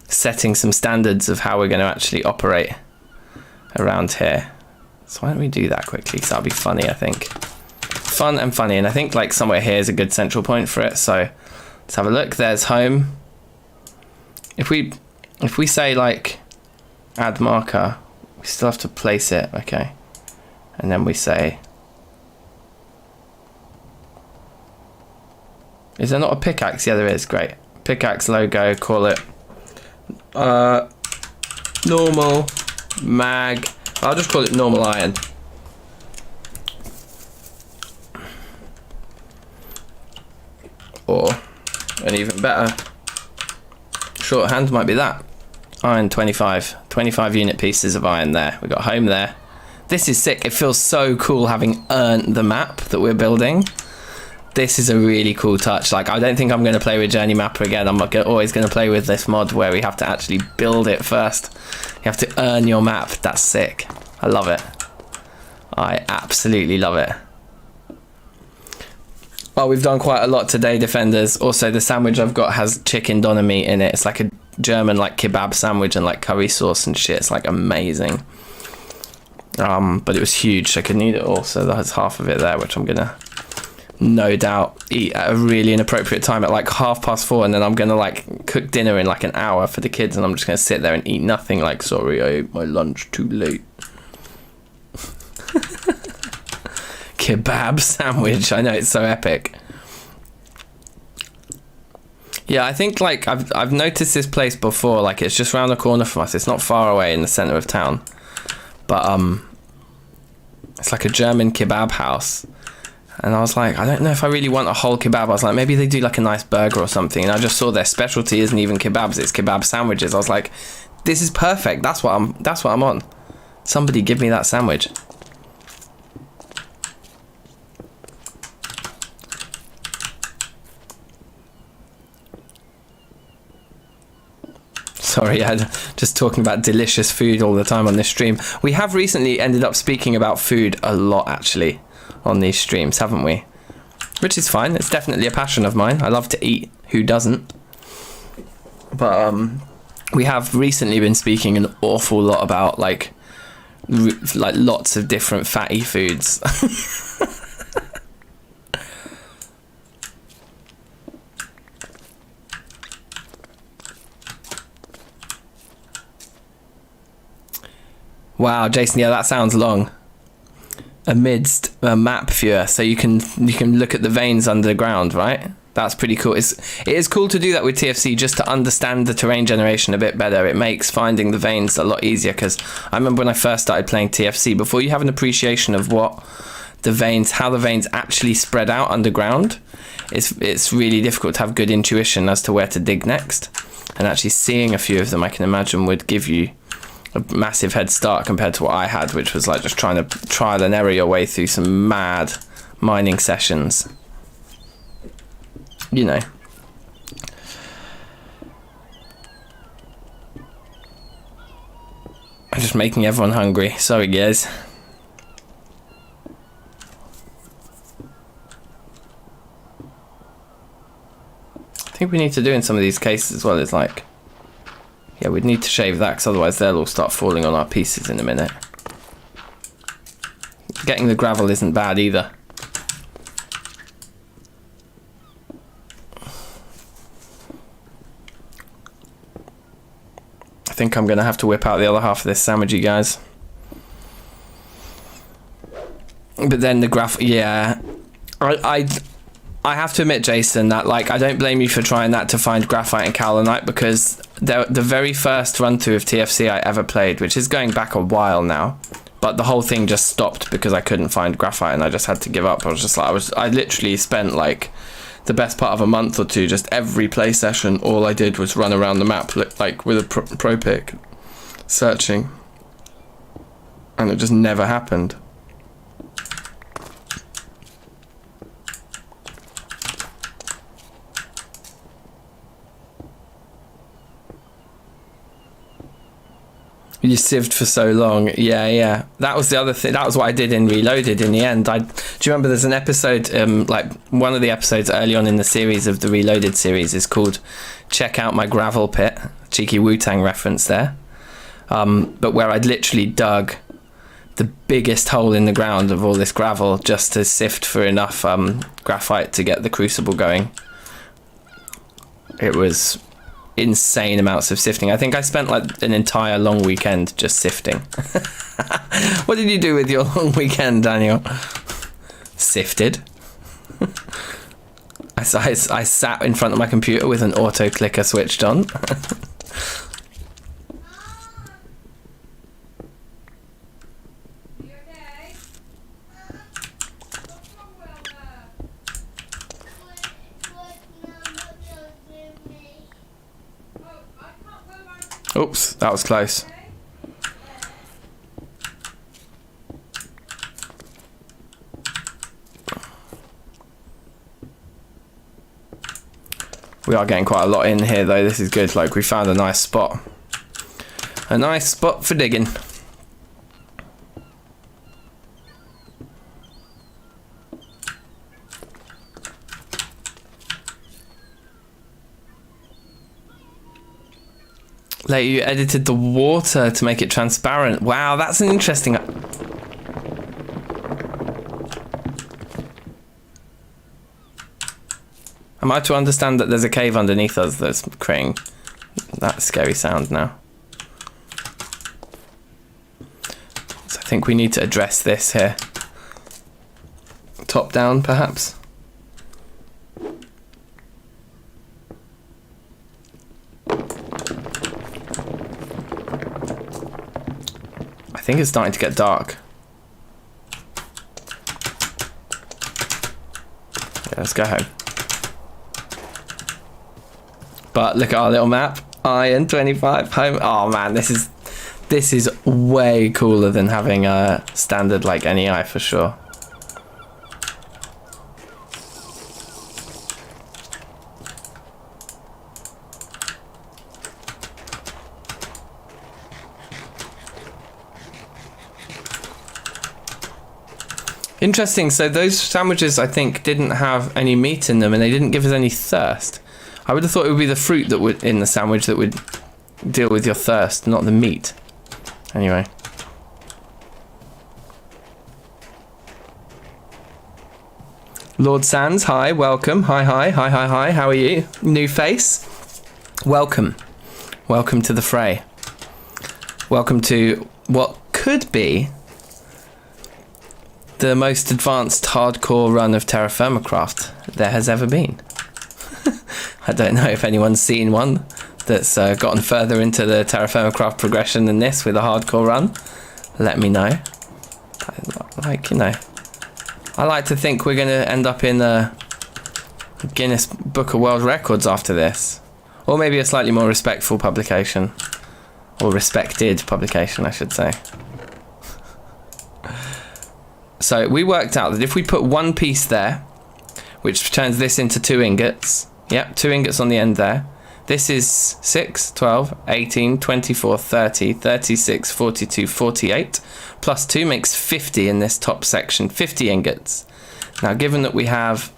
setting some standards of how we're going to actually operate around here. So why don't we do that quickly, because that'll be funny, I think. Fun and funny, and I think like somewhere here is a good central point for it. So let's have a look. There's home. If we say like add marker, we still have to place it, okay? And then we say, is there not a pickaxe? Yeah, there is. Great. Pickaxe logo, call it normal mag. I'll just call it normal iron. Or an even better shorthand might be that. Iron 25 unit pieces of iron there. We got home there. This is sick. It feels so cool having earned the map that we're building. This is a really cool touch. Like, I don't think I'm going to play with Journey Mapper again. I'm always going to play with this mod where we have to actually build it first. You have to earn your map. That's sick. I love it. I absolutely love it. Well, we've done quite a lot today, Defenders. Also, the sandwich I've got has chicken doner meat in it. It's like a German like kebab sandwich and like curry sauce and shit. It's like amazing. But it was huge, so I couldn't eat it all. So there's half of it there, which I'm gonna no doubt eat at a really inappropriate time at like 4:30, and then I'm gonna like cook dinner in like an hour for the kids, and I'm just gonna sit there and eat nothing. Like, sorry, I ate my lunch too late. Kebab sandwich. I know, it's so epic. Yeah, I think like I've noticed this place before. Like, it's just around the corner from us. It's not far away in the center of town, but it's like a German kebab house. And I was like, I don't know if I really want a whole kebab. I was like, maybe they do like a nice burger or something. And I just saw their specialty isn't even kebabs, it's kebab sandwiches. I was like, this is perfect. That's what I'm on. Somebody give me that sandwich. Sorry, I'm just talking about delicious food all the time on this stream. We have recently ended up speaking about food a lot, actually, on these streams, haven't we? Which is fine. It's definitely a passion of mine. I love to eat. Who doesn't? But we have recently been speaking an awful lot about like lots of different fatty foods. Wow, Jason, yeah, that sounds long. Amidst a map viewer, so you can look at the veins underground, right? That's pretty cool. It is cool to do that with TFC, just to understand the terrain generation a bit better. It makes finding the veins a lot easier, because I remember when I first started playing TFC, before you have an appreciation of what the veins, how the veins actually spread out underground, it's really difficult to have good intuition as to where to dig next. And actually seeing a few of them, I can imagine, would give you a massive head start compared to what I had, which was like just trying to trial and error your way through some mad mining sessions. You know. I'm just making everyone hungry. Sorry, guys. I think we need to do in some of these cases as well is like, yeah, we'd need to shave that, because otherwise they'll all start falling on our pieces in a minute. Getting the gravel isn't bad either. I think I'm going to have to whip out the other half of this sandwich, you guys. But then the gravel, yeah. I have to admit, Jason, that like I don't blame you for trying that to find graphite and kaolinite, because the very first run through of TFC I ever played, which is going back a while now, but the whole thing just stopped because I couldn't find graphite and I just had to give up. I literally spent like the best part of a month or two, just every play session, all I did was run around the map like with a pro pick searching, and it just never happened. You sieved for so long. Yeah. That was the other thing. That was what I did in Reloaded in the end. Do you remember there's an episode, like one of the episodes early on in the series of the Reloaded series is called Check Out My Gravel Pit. Cheeky Wu-Tang reference there. But where I'd literally dug the biggest hole in the ground of all this gravel just to sift for enough graphite to get the crucible going. It was insane amounts of sifting. I think I spent like an entire long weekend just sifting. What did you do with your long weekend, Daniel? Sifted. I sat in front of my computer with an auto clicker switched on. Oops, that was close. We are getting quite a lot in here though. This is good. Like, we found a nice spot. A nice spot for digging. Later you edited the water to make it transparent. Wow, that's an interesting... Am I to understand that there's a cave underneath us that's creating that scary sound now? So I think we need to address this here. Top down, perhaps? I think it's starting to get dark. Yeah, let's go home. But look at our little map. Iron 25 home. Oh man, this is way cooler than having a standard like NEI for sure. Interesting, so those sandwiches I think didn't have any meat in them and they didn't give us any thirst. I would have thought it would be the fruit that would in the sandwich that would deal with your thirst, not the meat. Anyway. Lord Sands, hi, welcome. Hi, how are you? New face? Welcome. Welcome to the fray. Welcome to what could be the most advanced hardcore run of Terrafirmacraft there has ever been. I don't know if anyone's seen one that's gotten further into the Terrafirmacraft progression than this with a hardcore run. Let me know. Like, you know, I like to think we're going to end up in the Guinness Book of World Records after this. Or maybe a slightly more respectful publication. Or respected publication, I should say. So we worked out that if we put one piece there, which turns this into 2 ingots, yep, 2 ingots on the end there, this is 6, 12, 18, 24, 30, 36, 42, 48, plus 2 makes 50 in this top section, 50 ingots. Now given that we have,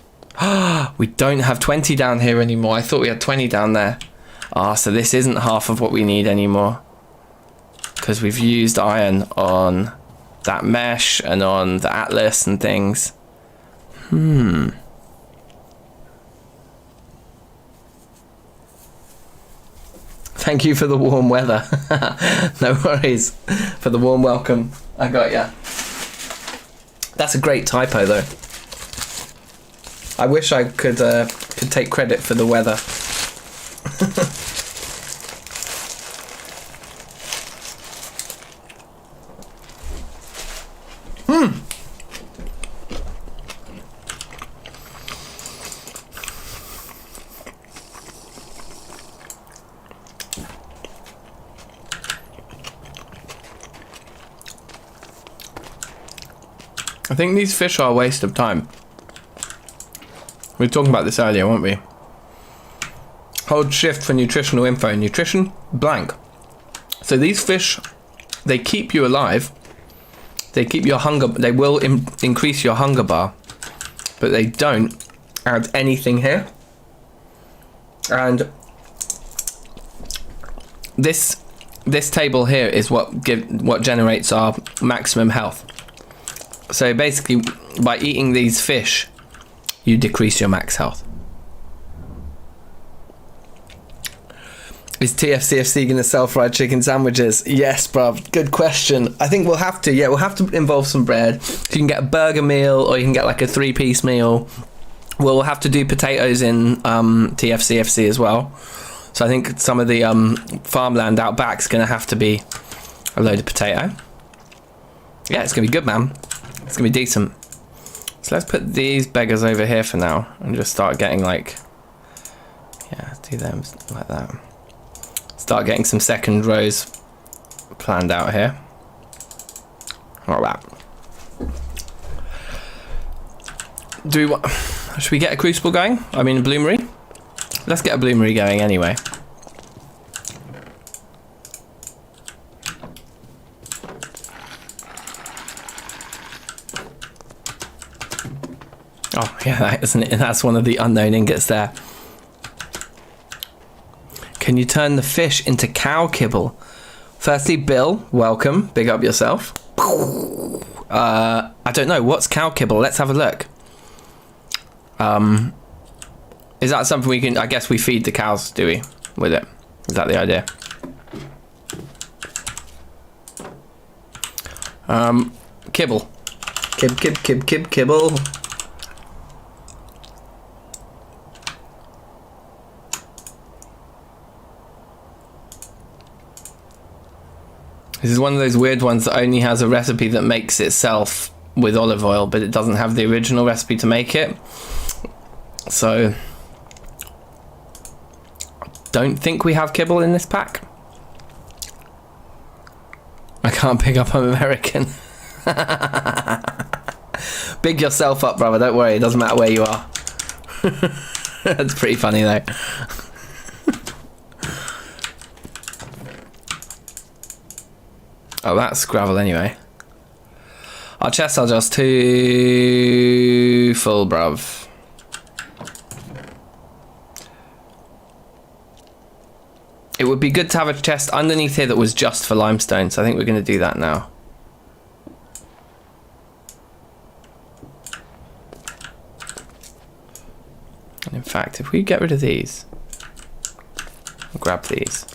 we don't have 20 down here anymore, I thought we had 20 down there. So this isn't half of what we need anymore, because we've used iron on that mesh and on the atlas and things. Thank you for the warm weather. No worries for the warm welcome. I got ya. That's a great typo though. I wish I could take credit for the weather. I think these fish are a waste of time. We were talking about this earlier, weren't we? Hold shift for nutritional info. Nutrition, blank. So these fish, they keep you alive. They keep your hunger, they will increase your hunger bar, but they don't add anything here. And this table here is what generates our maximum health. So basically, by eating these fish, you decrease your max health. Is TFCFC going to sell fried chicken sandwiches? Yes, bruv. Good question. I think we'll have to. Yeah, we'll have to involve some bread. So you can get a burger meal, or you can get like a 3-piece meal. We'll have to do potatoes in TFCFC as well. So I think some of the farmland out back's going to have to be a loaded potato. Yeah, it's going to be good, man. It's going to be decent. So let's put these beggars over here for now and just start getting like, yeah, do them like that. Start getting some second rows planned out here. All right. Do we want? Should we get a crucible going? I mean, a bloomery. Let's get a bloomery going anyway. Oh, yeah, that isn't it? That's one of the unknown ingots there. Can you turn the fish into cow kibble? Firstly, Bill, welcome. Big up yourself. I don't know. What's cow kibble? Let's have a look. Is that something we can... I guess we feed the cows, do we? With it. Is that the idea? Kibble. Kibble. This is one of those weird ones that only has a recipe that makes itself with olive oil, but it doesn't have the original recipe to make it. So, I don't think we have kibble in this pack. I can't pick up I'm American. Big yourself up, brother, don't worry, it doesn't matter where you are. That's pretty funny though. Oh, that's gravel anyway. Our chests are just too full, bruv. It would be good to have a chest underneath here that was just for limestone, so I think we're going to do that now. And in fact, if we get rid of these, grab these,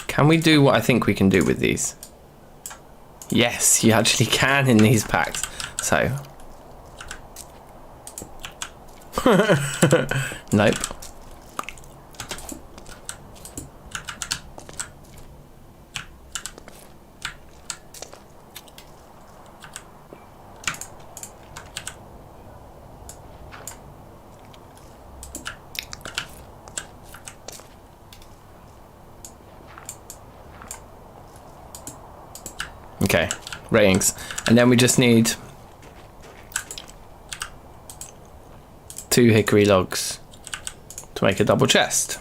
can we do what I think we can do with these? Yes, you actually can in these packs. So. Nope. Okay, ratings. And then we just need 2 hickory logs to make a double chest.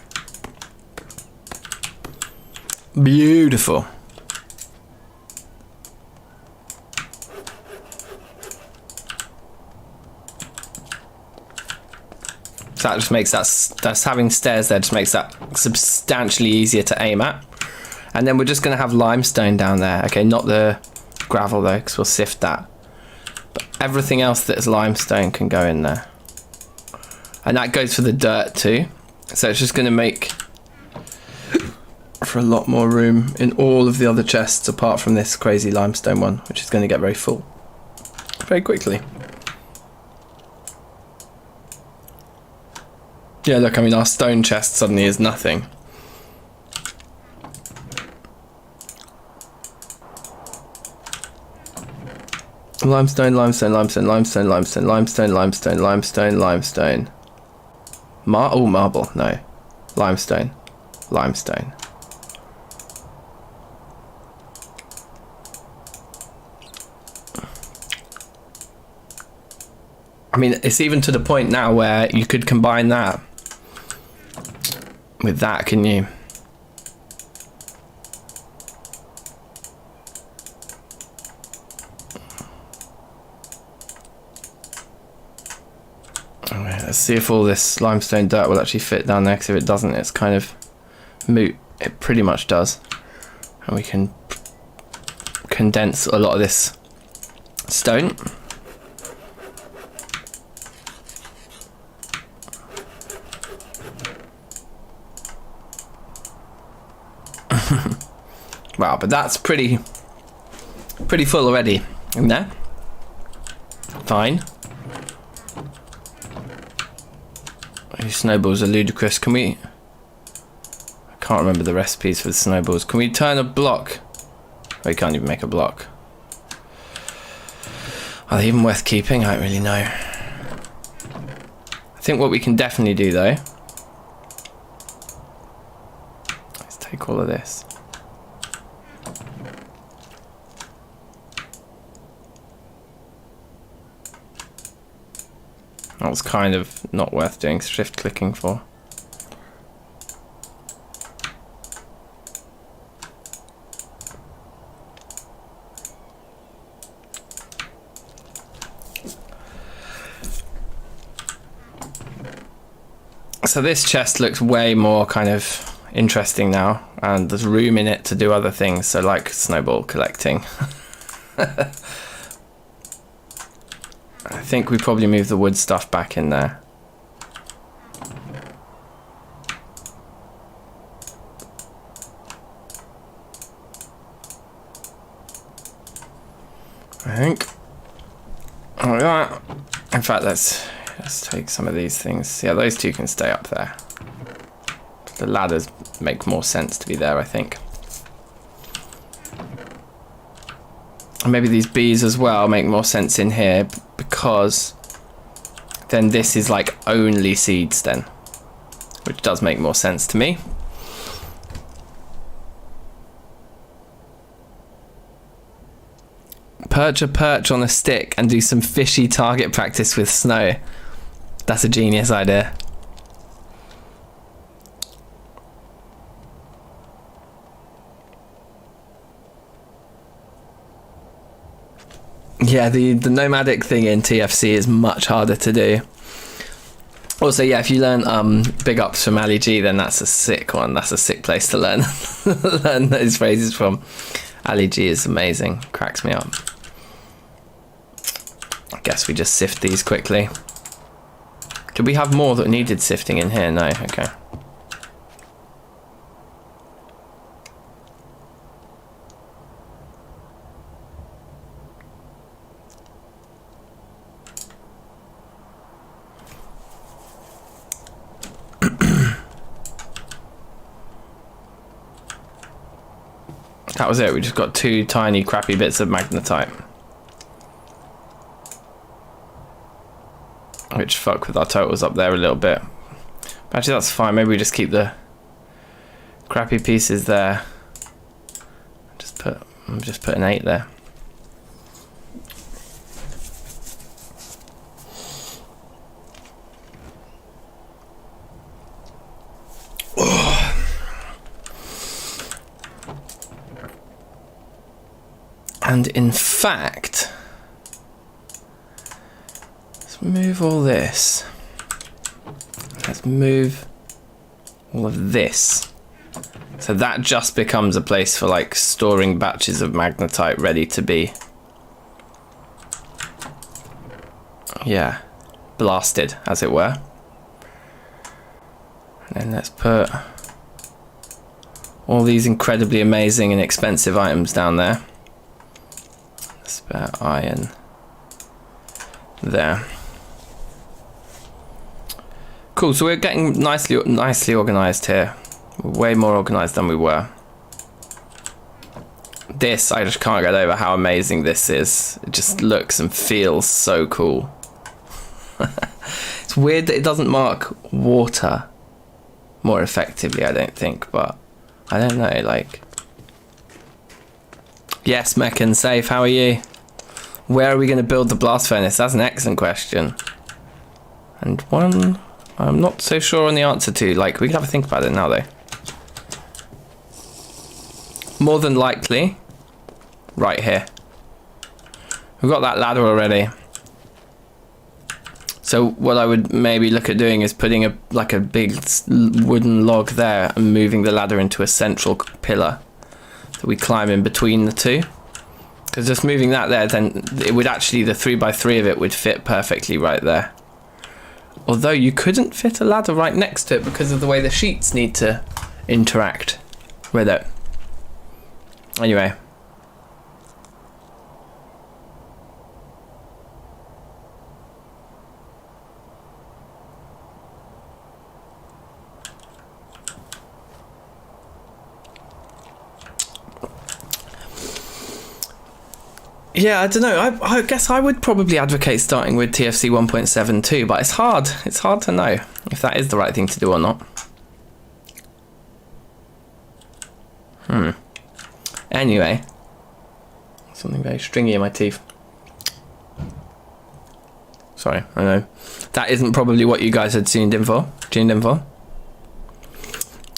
Beautiful. So that just makes that's having stairs there just makes that substantially easier to aim at. And then we're just going to have limestone down there. Okay, not the gravel though, because we'll sift that. But everything else that is limestone can go in there. And that goes for the dirt too. So it's just going to make for a lot more room in all of the other chests apart from this crazy limestone one, which is going to get very full very quickly. Yeah, look, I mean, our stone chest suddenly is nothing. Limestone, limestone, limestone, limestone, limestone, limestone, limestone, limestone, limestone. Marble, no. Limestone, limestone. I mean, it's even to the point now where you could combine that with that, can you? Let's see if all this limestone dirt will actually fit down there, because if it doesn't, it's kind of moot. It pretty much does. And we can condense a lot of this stone. Wow, but that's pretty full already in there. Fine. These snowballs are ludicrous. Can we... I can't remember the recipes for the snowballs. Can we turn a block? Oh, you can't even make a block. Are they even worth keeping? I don't really know. I think what we can definitely do though, let's take all of this. That was kind of not worth doing shift clicking for. So this chest looks way more kind of interesting now, and there's room in it to do other things, so like snowball collecting. I think we probably move the wood stuff back in there. I think. Like that. In fact, let's take some of these things. Yeah, those two can stay up there. The ladders make more sense to be there, I think. And maybe these bees as well make more sense in here, because then this is like only seeds then, which does make more sense to me. Perch a perch on a stick and do some fishy target practice with snow. That's a genius idea. Yeah, the nomadic thing in TFC is much harder to do. Also, yeah, if you learn big ups from Ali G, then that's a sick one. That's a sick place to learn learn those phrases from. Ali G is amazing. Cracks me up. I guess we just sift these quickly. Did we have more that needed sifting in here? No, okay. That was it, we just got two tiny crappy bits of magnetite. Which fuck with our totals up there a little bit. But actually that's fine, maybe we just keep the crappy pieces there. Just put an 8 there. And in fact, let's move all this. Let's move all of this. So that just becomes a place for like storing batches of magnetite ready to be, yeah, blasted, as it were. And then let's put all these incredibly amazing and expensive items down there. Spare iron there. Cool, so we're getting nicely organized here. We're way more organized than we were. This, I just can't get over how amazing this is. It just looks and feels so cool. It's weird that it doesn't mark water more effectively, I don't think, but I don't know, like... Yes, Meccan, safe, how are you? Where are we going to build the blast furnace? That's an excellent question. And one I'm not so sure on the answer to. Like, we can have a think about it now, though. More than likely, right here. We've got that ladder already. So what I would maybe look at doing is putting a big wooden log there and moving the ladder into a central pillar. So we climb in between the two. Because just moving that there, then it would actually, the 3x3 of it would fit perfectly right there. Although you couldn't fit a ladder right next to it because of the way the sheets need to interact with it. Anyway. Yeah, I don't know. I guess I would probably advocate starting with TFC 1.7 too, but it's hard. It's hard to know if that is the right thing to do or not. Anyway. Something very stringy in my teeth. Sorry, I know. That isn't probably what you guys had tuned in for.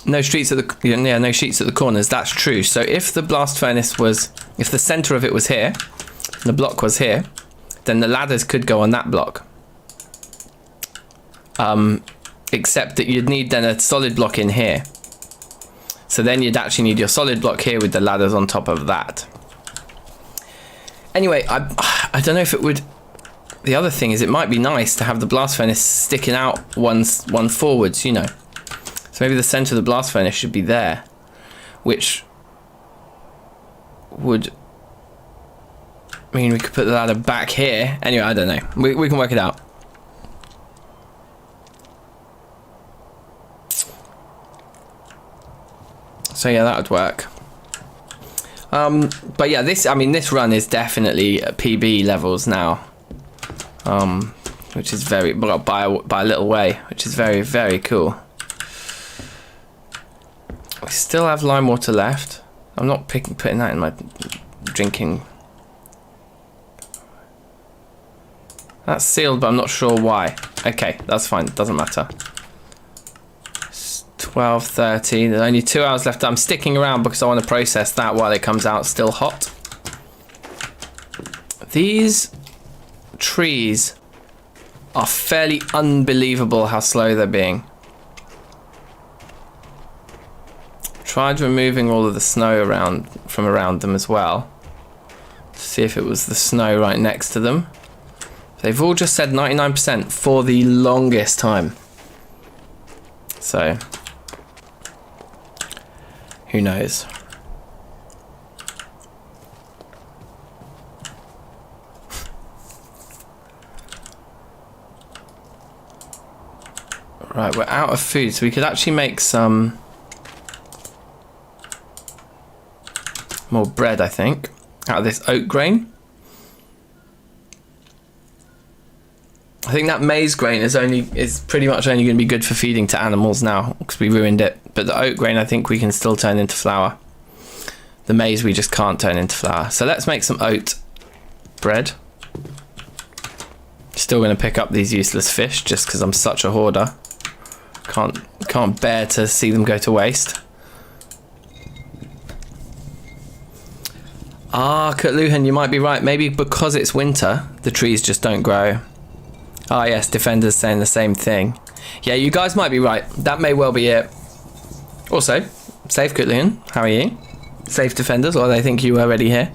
No streets at the no sheets at the corners. That's true. So if the blast furnace was, if the center of it was here, and the block was here, then the ladders could go on that block. except that you'd need then a solid block in here. So then you'd actually need your solid block here with the ladders on top of that. Anyway, I don't know if it would... The other thing is it might be nice to have the blast furnace sticking out one forwards, you know. So maybe the center of the blast furnace should be there, which would mean we could put the ladder back here. Anyway, I don't know. We can work it out. So yeah, that would work. But yeah, this run is definitely PB levels now, which is very, well, by a little way, which is very, very cool. We still have lime water left. I'm not putting that in my drinking. That's sealed, but I'm not sure why. Okay, that's fine. It doesn't matter. 12:30. There's only 2 hours left. I'm sticking around because I want to process that while it comes out still hot. These trees are fairly unbelievable how slow they're being. Tried removing all of the snow from around them as well, to see if it was the snow right next to them. They've all just said 99% for the longest time. So, who knows? Right, we're out of food, so we could actually make some more bread, I think, out of this oat grain. I think that maize grain is pretty much only going to be good for feeding to animals now because we ruined it. But the oat grain, I think we can still turn into flour. The maize we just can't turn into flour. So let's make some oat bread. Still going to pick up these useless fish just because I'm such a hoarder. Can't bear to see them go to waste. Ah, Kutluhan, you might be right. Maybe because it's winter, the trees just don't grow. Ah, yes, Defender's saying the same thing. Yeah, you guys might be right. That may well be it. Also, safe Kutluhan, how are you? Safe Defenders, or they think you were already here?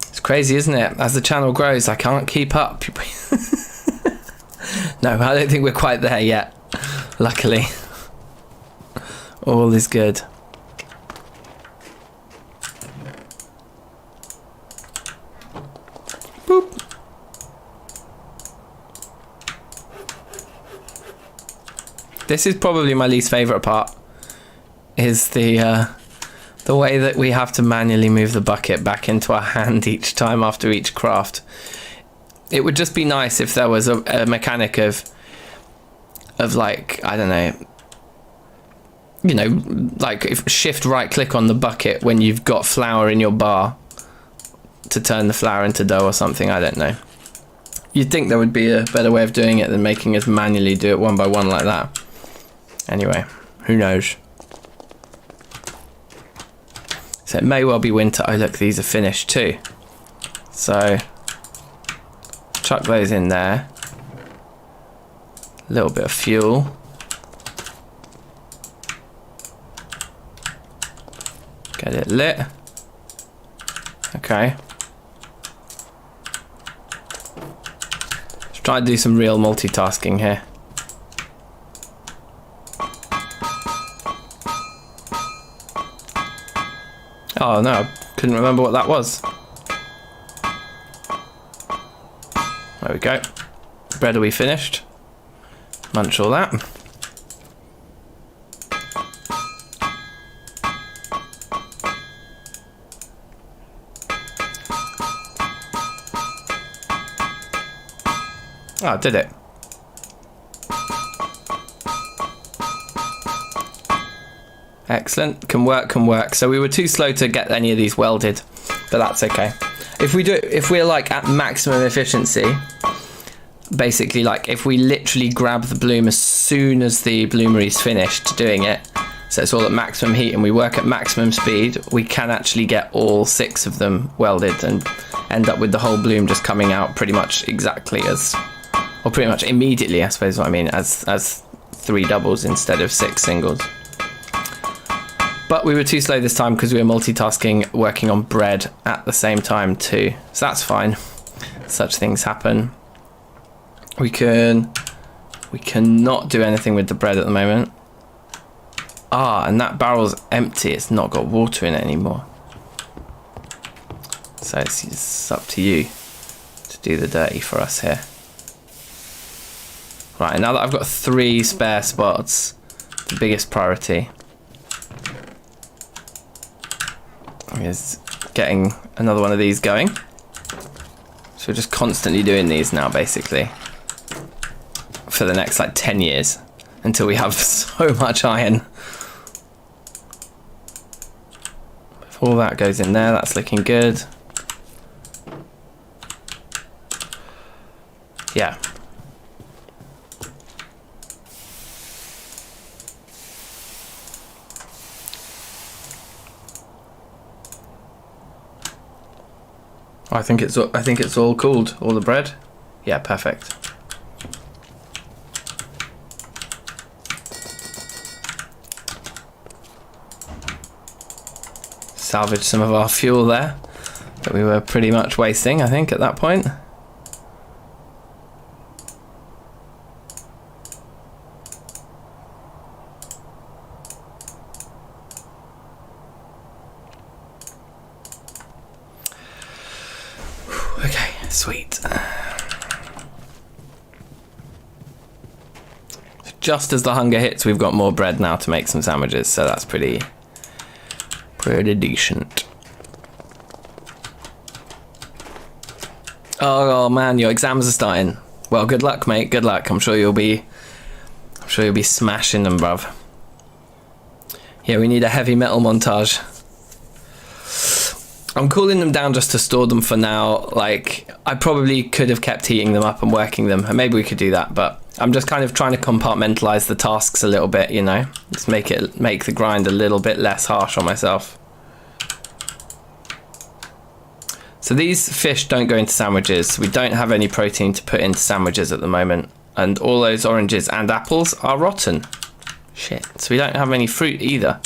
It's crazy, isn't it? As the channel grows, I can't keep up. No, I don't think we're quite there yet. Luckily. All is good. Boop. This is probably my least favourite part, is the way that we have to manually move the bucket back into our hand each time after each craft. It would just be nice if there was a mechanic of like, I don't know, you know, like if shift right click on the bucket when you've got flour in your bar to turn the flour into dough or something, I don't know. You'd think there would be a better way of doing it than making us manually do it one by one like that. Anyway, who knows? So it may well be winter. Oh look, these are finished too. So chuck those in there. A little bit of fuel. Get it lit. Okay. Let's try to do some real multitasking here. Oh no, I couldn't remember what that was. There we go. Bread will be finished. Munch all that. Oh, did it. Excellent. Can work, can work. So we were too slow to get any of these welded, but that's okay. If we're like at maximum efficiency, basically like if we literally grab the bloom as soon as the bloomery's finished doing it, so it's all at maximum heat and we work at maximum speed, we can actually get all 6 of them welded and end up with the whole bloom just coming out pretty much exactly as Or pretty much immediately, I suppose what I mean, as 3 doubles instead of 6 singles. But we were too slow this time because we were multitasking, working on bread at the same time too. So that's fine. Such things happen. We cannot do anything with the bread at the moment. Ah, and that barrel's empty. It's not got water in it anymore. So it's up to you to do the dirty for us here. Right, now that I've got 3 spare spots, the biggest priority is getting another one of these going. So we're just constantly doing these now, basically, for the next like 10 years until we have so much iron. If all that goes in there, that's looking good. Yeah. I think it's all cooled, all the bread. Yeah, perfect. Salvage some of our fuel there that we were pretty much wasting, I think, at that point. Okay, sweet. Just as the hunger hits, we've got more bread now to make some sandwiches, so that's pretty decent. Oh man, your exams are starting. Well, good luck, mate. Good luck. I'm sure you'll be smashing them, bruv. Yeah, we need a heavy metal montage. I'm cooling them down just to store them for now. Like, I probably could have kept heating them up and working them, and maybe we could do that, but I'm just kind of trying to compartmentalize the tasks a little bit, you know? Just make the grind a little bit less harsh on myself. So these fish don't go into sandwiches. We don't have any protein to put into sandwiches at the moment. And all those oranges and apples are rotten. Shit. So we don't have any fruit either.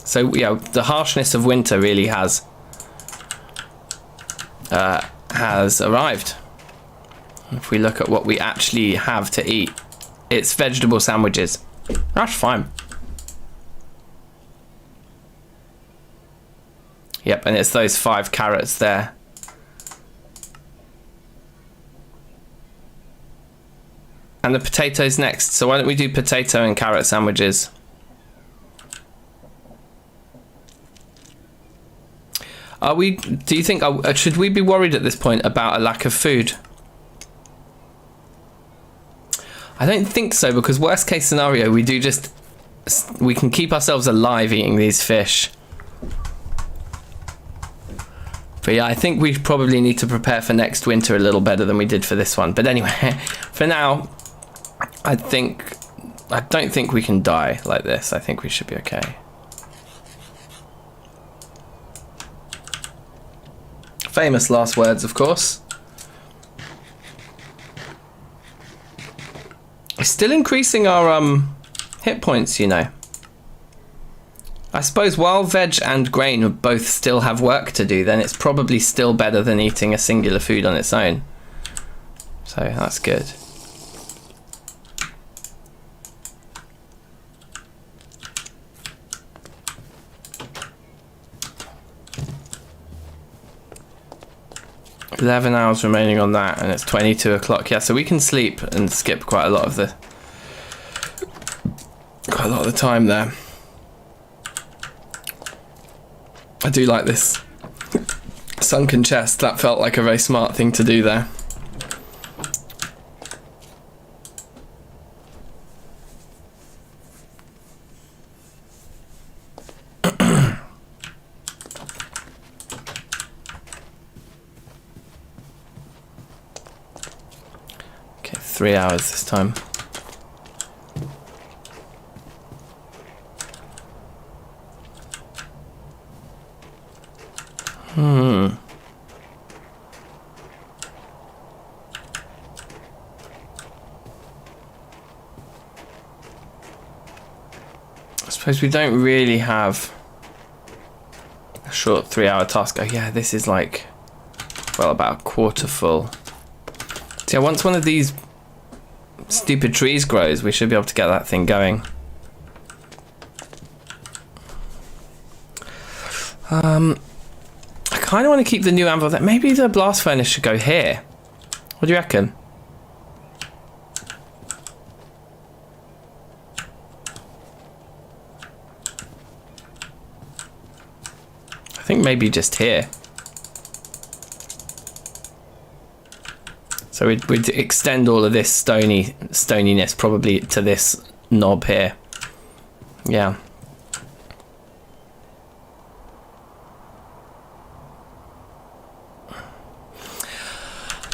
So, yeah, the harshness of winter really has arrived. If we look at what we actually have to eat, it's vegetable sandwiches. That's fine. Yep, and it's those 5 carrots there. And the potatoes next. So why don't we do potato and carrot sandwiches? Do you think, should we be worried at this point about a lack of food? I don't think so, because worst case scenario, we can keep ourselves alive eating these fish. But yeah, I think we probably need to prepare for next winter a little better than we did for this one. But anyway, for now, I don't think we can die like this. I think we should be okay. Famous last words, of course. It's still increasing our hit points, you know. I suppose while veg and grain both still have work to do, then it's probably still better than eating a singular food on its own. So that's good. $11 hours remaining on that, and it's 22 o'clock. Yeah, so we can sleep and skip quite a lot of the time there. I do like this sunken chest. That felt like a very smart thing to do there. Okay, 3 hours this time. suppose we don't really have a short 3-hour task. Oh yeah, this is like, well, about a quarter full. So yeah, once one of these stupid trees grows, we should be able to get that thing going. I kind of want to keep the new anvil there. Maybe the blast furnace should go here. What do you reckon? I think maybe just here. So we'd extend all of this stoniness probably to this knob here. Yeah.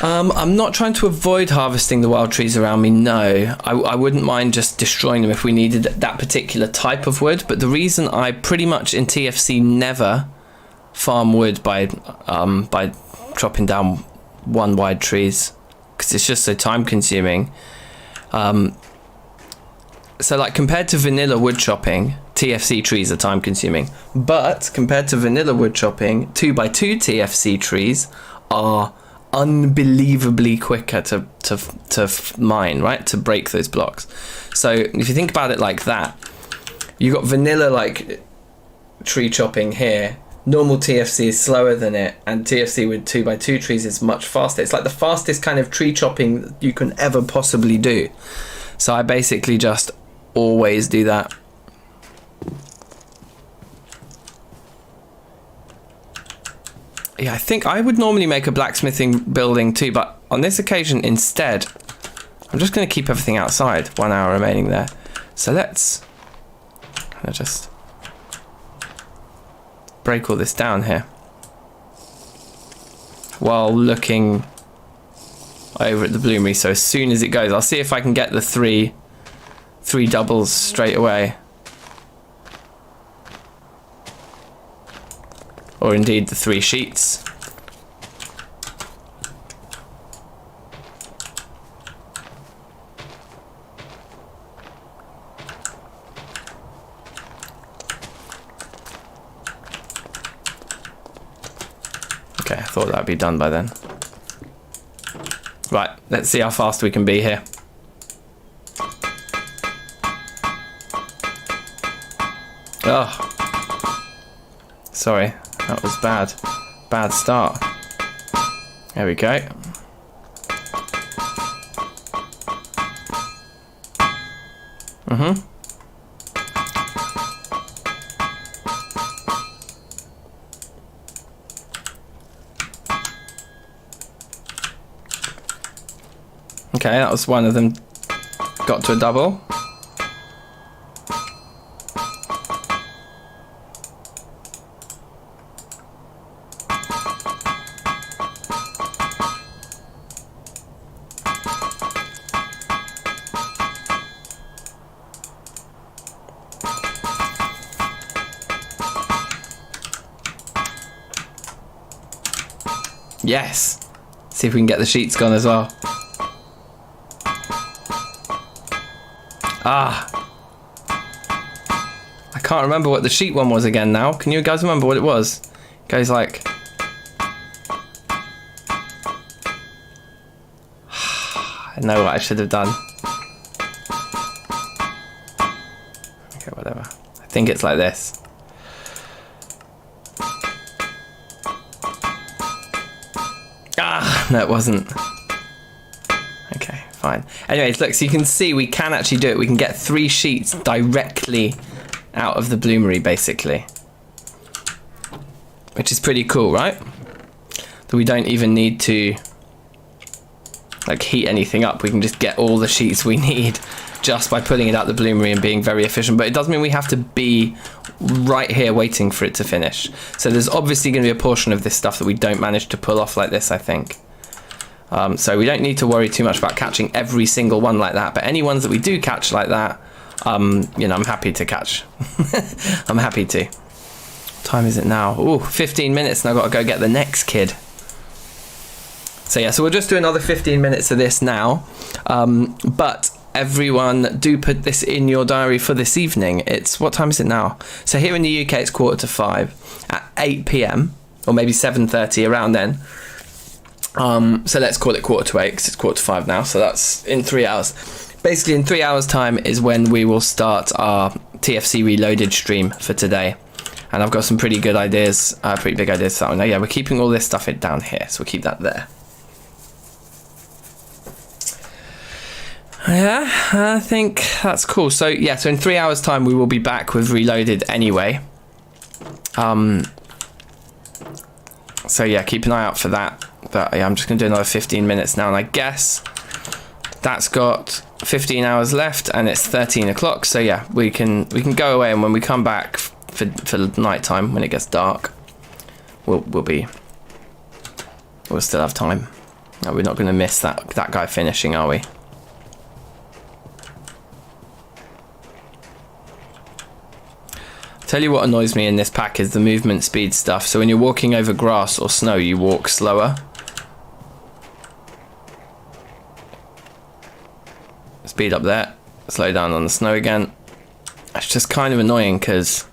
I'm not trying to avoid harvesting the wild trees around me, no. I wouldn't mind just destroying them if we needed that particular type of wood, but the reason I pretty much in TFC never farm wood by chopping down one wide trees, because it's just so time consuming. So like compared to vanilla wood chopping, TFC trees are time consuming, but compared to vanilla wood chopping, 2x2 TFC trees are unbelievably quicker to mine, right? To break those blocks. So if you think about it like that, you got vanilla like tree chopping here. Normal TFC is slower than it, and TFC with 2x2 trees is much faster. It's like the fastest kind of tree chopping you can ever possibly do. So I basically just always do that. Yeah, I think I would normally make a blacksmithing building too, but on this occasion instead, I'm just going to keep everything outside. 1 hour remaining there. So let's just break all this down here while looking over at the bloomery. So as soon as it goes, I'll see if I can get the three doubles straight away. Or indeed the 3 sheets. Okay, I thought that'd be done by then. Right, let's see how fast we can be here. Oh, sorry. That was bad. Bad start. There we go. Okay, that was one of them. Got to a double. Yes. See if we can get the sheets gone as well. Ah. I can't remember what the sheet one was again now. Can you guys remember what it was? It goes like... I know what I should have done. Okay, whatever. I think it's like this. No, it wasn't. Okay, fine. Anyways, look, so you can see we can actually do it. We can get 3 sheets directly out of the bloomery, basically. Which is pretty cool, right? That we don't even need to like heat anything up. We can just get all the sheets we need just by pulling it out the bloomery and being very efficient. But it does mean we have to be right here waiting for it to finish. So there's obviously going to be a portion of this stuff that we don't manage to pull off like this, I think. So we don't need to worry too much about catching every single one like that, but any ones that we do catch like that, you know, I'm happy to catch. I'm happy to. What time is it now? Ooh, 15 minutes and I've got to go get the next kid. So yeah, so we'll just do another 15 minutes of this now. But everyone, do put this in your diary for this evening. It's, what time is it now? So here in the UK it's 4:45 at 8 p.m. or maybe 7:30, around then. So let's call it 4:45 because it's 4:45 now, so that's in 3 hours. Basically in 3 hours time is when we will start our TFC Reloaded stream for today, and I've got some pretty good ideas, pretty big ideas for that one. Now, yeah, we're keeping all this stuff down here, so we'll keep that there. Yeah, I think that's cool. So yeah, so in 3 hours time we will be back with Reloaded anyway. So yeah, keep an eye out for that. But yeah, I'm just gonna do another 15 minutes now, and I guess that's got 15 hours left, and it's 13 o'clock. So yeah, we can go away, and when we come back for night time, when it gets dark, we'll still have time. No, we're not gonna miss that guy finishing, are we? Tell you what annoys me in this pack is the movement speed stuff. So when you're walking over grass or snow, you walk slower. Speed up there, slow down on the snow again. It's just kind of annoying because,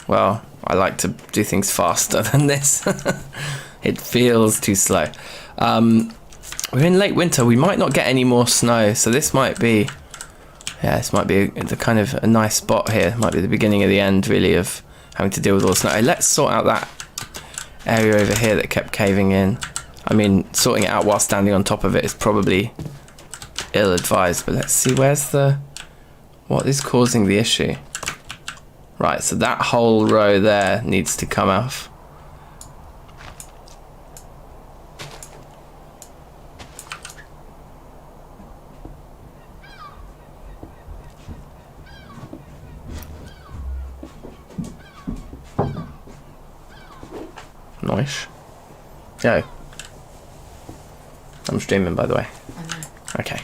well, I like to do things faster than this. It feels too slow. We're in late winter, we might not get any more snow, so this might be, yeah, this might be the kind of a nice spot here. It might be the beginning of the end, really, of having to deal with all the snow. Hey, let's sort out that area over here that kept caving in. I mean, sorting it out while standing on top of it is probably ill-advised, but let's see, what is causing the issue? Right, so that whole row there needs to come off. Nice. Yo. I'm streaming, by the way. I know. Okay.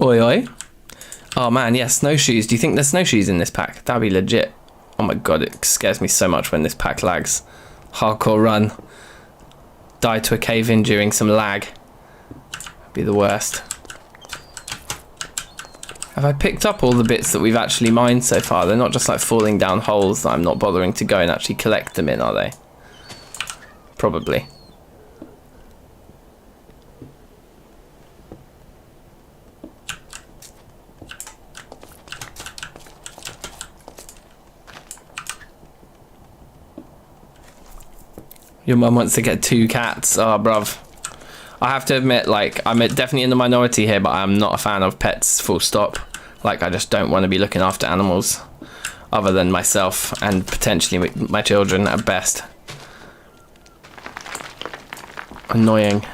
Oi oi. Oh man, yeah, snowshoes. Do you think there's snowshoes in this pack? That'd be legit. Oh my god, it scares me so much when this pack lags. Hardcore run. Die to a cave-in during some lag. That'd be the worst. Have I picked up all the bits that we've actually mined so far? They're not just like falling down holes that I'm not bothering to go and actually collect them in, are they? Probably. Your mum wants to get 2 cats. Oh, bruv. I have to admit, like, I'm definitely in the minority here, but I'm not a fan of pets, full stop. Like, I just don't want to be looking after animals other than myself and potentially my children at best. Annoying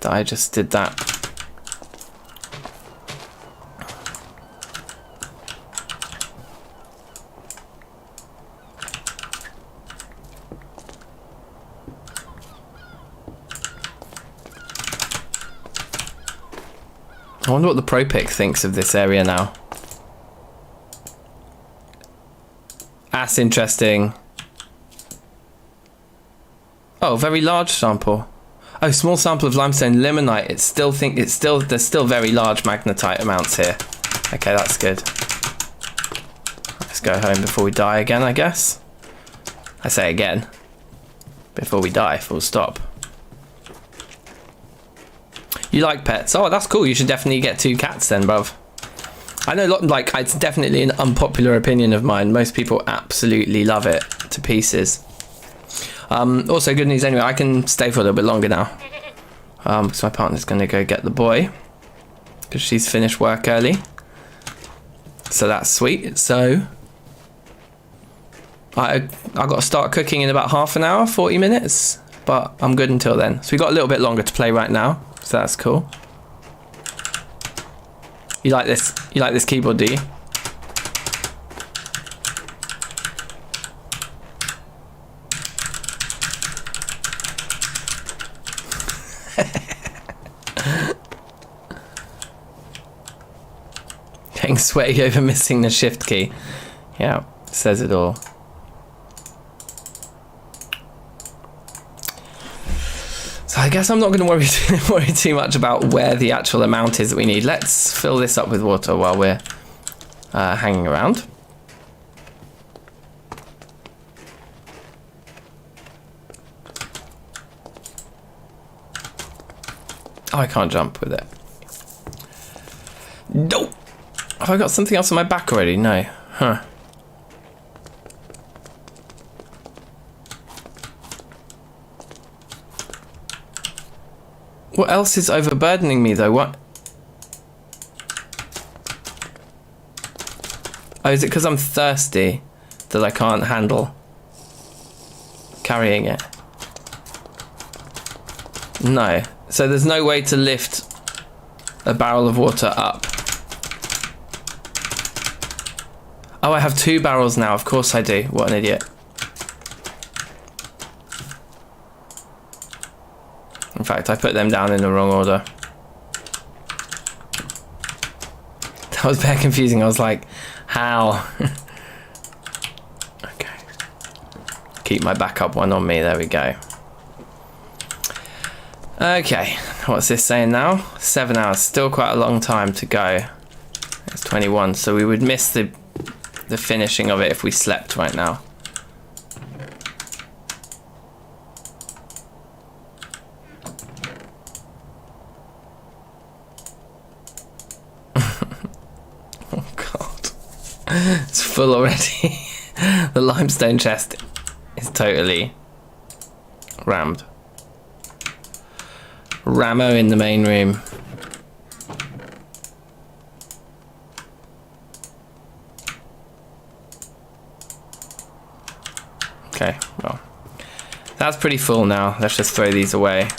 that I just did that. I wonder what the pro pick thinks of this area now. That's interesting. Oh, very large sample. Oh, small sample of limestone limonite. There's still very large magnetite amounts here. Okay, that's good. Let's go home before we die again, I guess. I say again. Before we die, full stop. You like pets? Oh, that's cool. You should definitely get 2 cats then, bruv. I know, like, it's definitely an unpopular opinion of mine. Most people absolutely love it to pieces. Also, good news anyway, I can stay for a little bit longer now. Because my partner's going to go get the boy. Because she's finished work early. So that's sweet. So I got to start cooking in about half an hour, 40 minutes. But I'm good until then. So we got a little bit longer to play right now. So that's cool. You like this? You like this keyboard, do you? Getting sweaty over missing the shift key. Yeah, says it all. So I guess I'm not going to worry too much about where the actual amount is that we need. Let's fill this up with water while we're hanging around. Oh, I can't jump with it. No! Have I got something else on my back already? No. Huh. What else is overburdening me though? What? Oh, is it because I'm thirsty that I can't handle carrying it? No. So there's no way to lift a barrel of water up. Oh, I have 2 barrels now. Of course I do. What an idiot. In fact, I put them down in the wrong order. That was very confusing. I was like, how? Okay. Keep my backup one on me. There we go. Okay. What's this saying now? 7 hours. Still quite a long time to go. It's 21. So we would miss the finishing of it if we slept right now. It's full already. The limestone chest is totally rammed. Ramo in the main room. Okay, well, that's pretty full now. Let's just throw these away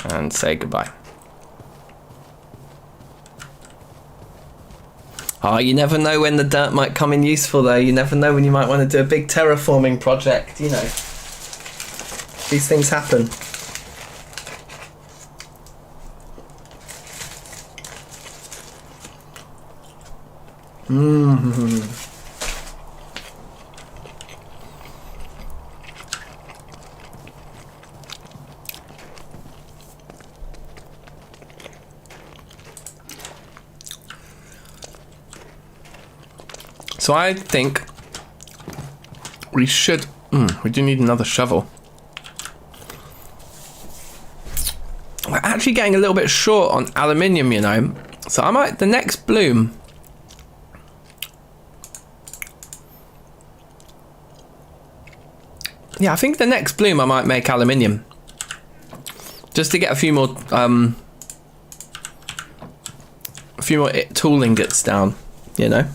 and say goodbye. Oh, you never know when the dirt might come in useful though. You never know when you might want to do a big terraforming project, you know. These things happen. So I think we should... we do need another shovel. We're actually getting a little bit short on aluminium, you know. So I might... The next bloom... Yeah, I think the next bloom I might make aluminium. Just to get a few more tool ingots down, you know.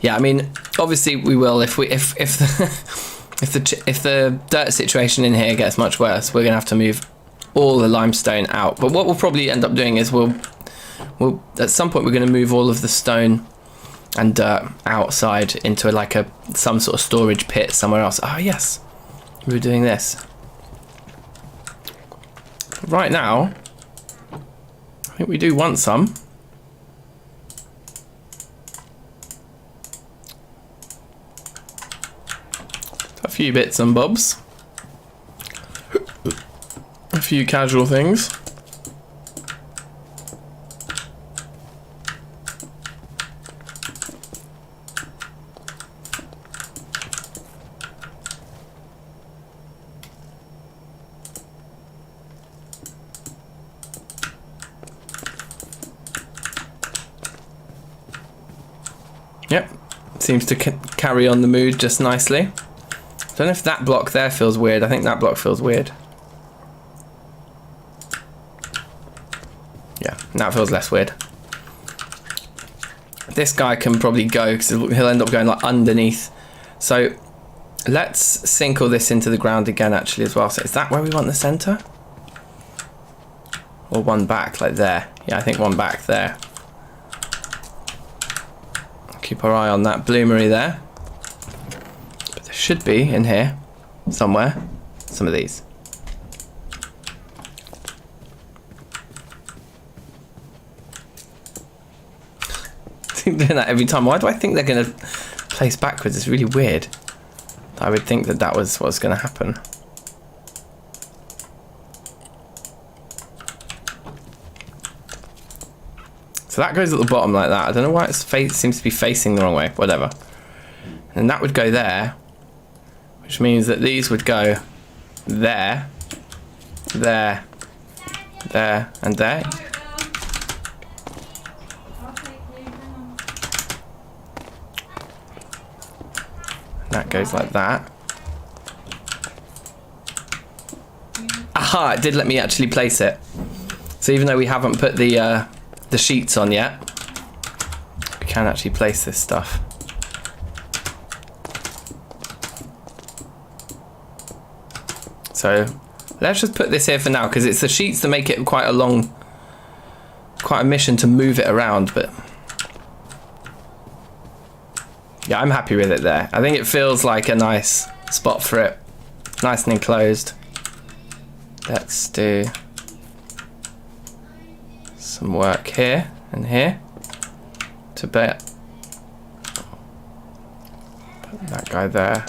Yeah, I mean, obviously we will if the dirt situation in here gets much worse, we're gonna have to move all the limestone out. But what we'll probably end up doing is we'll at some point we're gonna move all of the stone and dirt outside into like some sort of storage pit somewhere else. Oh yes, we were doing this. Right now, I think we do want some. A few bits and bobs. A few casual things. Yep, seems to carry on the mood just nicely. Don't know if that block there feels weird. I think that block feels weird. Yeah, that feels less weird. This guy can probably go because he'll end up going like underneath. So let's sink all this into the ground again actually as well. So is that where we want the center? Or one back like there? Yeah, I think one back there. Keep our eye on that bloomery there. But there should be in here somewhere some of these. I keep doing that every time. Why do I think they're going to place backwards? It's really weird. I would think that that was what's going to happen. So that goes at the bottom like that. I don't know why it seems to be facing the wrong way. Whatever. And that would go there, which means that these would go there, there, there, and there. And that goes like that. Aha! It did let me actually place it. So even though we haven't put the sheets on yet, we can actually place this stuff. So let's just put this here for now because it's the sheets that make it quite a mission to move it around, but yeah, I'm happy with it there. I think it feels like a nice spot for it, nice and enclosed. Let's do some work here and here to put that guy there.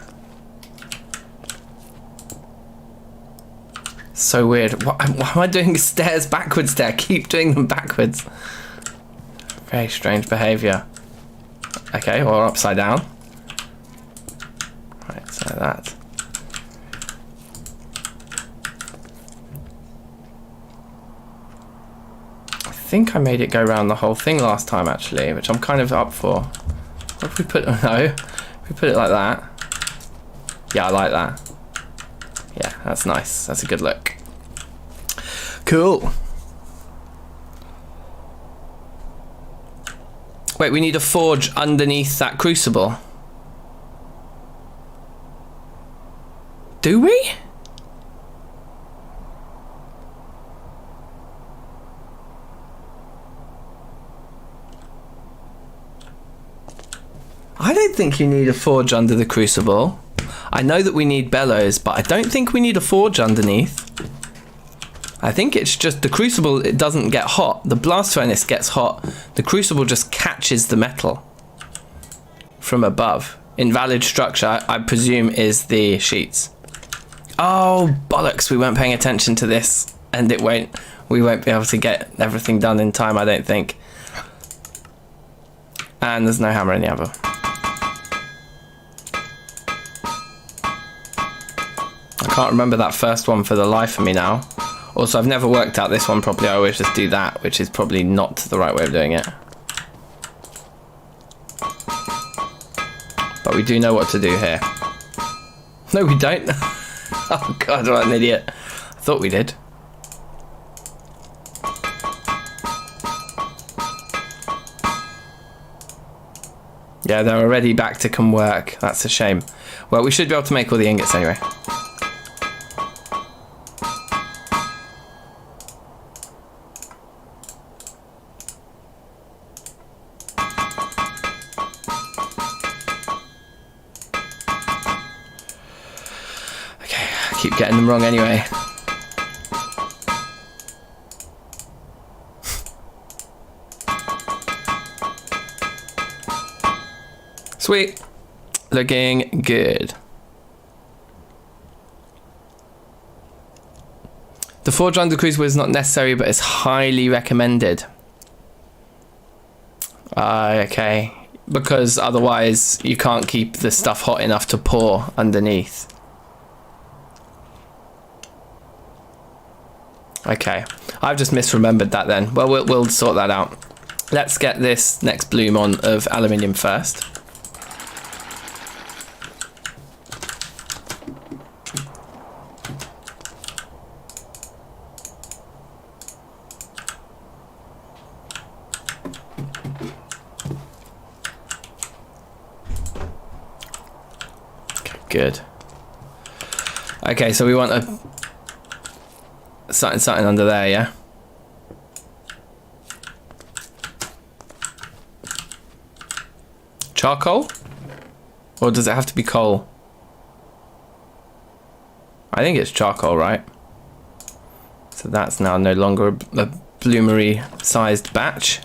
So weird. Why am I doing stairs backwards there? I keep doing them backwards. Very strange behaviour. Okay, or upside down. Right, so that. I think I made it go around the whole thing last time actually, which I'm kind of up for. What if we put, no, if we put it like that. Yeah, I like that. Yeah, that's nice. That's a good look. Cool. Wait, we need a forge underneath that crucible. Do we? I don't think you need a forge under the crucible. I know that we need bellows, but I don't think we need a forge underneath. I think it's just the crucible, it doesn't get hot. The blast furnace gets hot. The crucible just catches the metal from above. Invalid structure, I presume, is the sheets. Oh, bollocks, we weren't paying attention to this. And we won't be able to get everything done in time, I don't think. And there's no hammer in the oven. I can't remember that first one for the life of me now. Also, I've never worked out this one properly. I always just do that, which is probably not the right way of doing it. But we do know what to do here. No, we don't. Oh god, what an idiot. I thought we did. Yeah, they're already back to come work. That's a shame. Well, we should be able to make all the ingots anyway. keep getting them wrong anyway. Sweet. Looking good. The forge under crucible is not necessary, but it's highly recommended. Okay. Because otherwise you can't keep the stuff hot enough to pour underneath. Okay. I've just misremembered that then. Well, we'll sort that out. Let's get this next bloom on of aluminium first. Good. Okay, so we want something under there, yeah? Charcoal? Or does it have to be coal? I think it's charcoal, right? So that's now no longer a bloomery sized batch.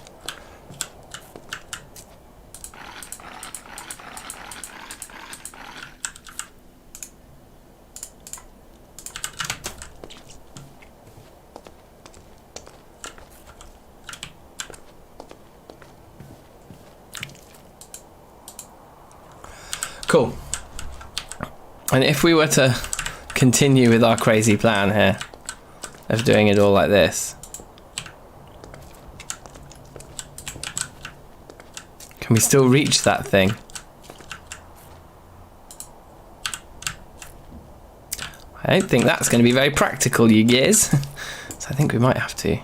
Cool. And if we were to continue with our crazy plan here of doing it all like this, can we still reach that thing? I don't think that's going to be very practical, you gears. So I think we might have to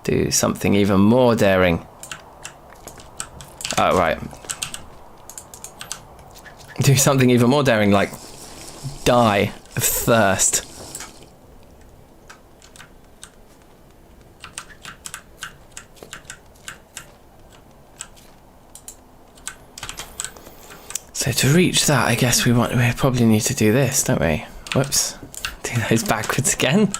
do something even more daring. Oh, right. Do something even more daring, like die of thirst. So to reach that, I guess we probably need to do this, don't we? Whoops. Do those backwards again.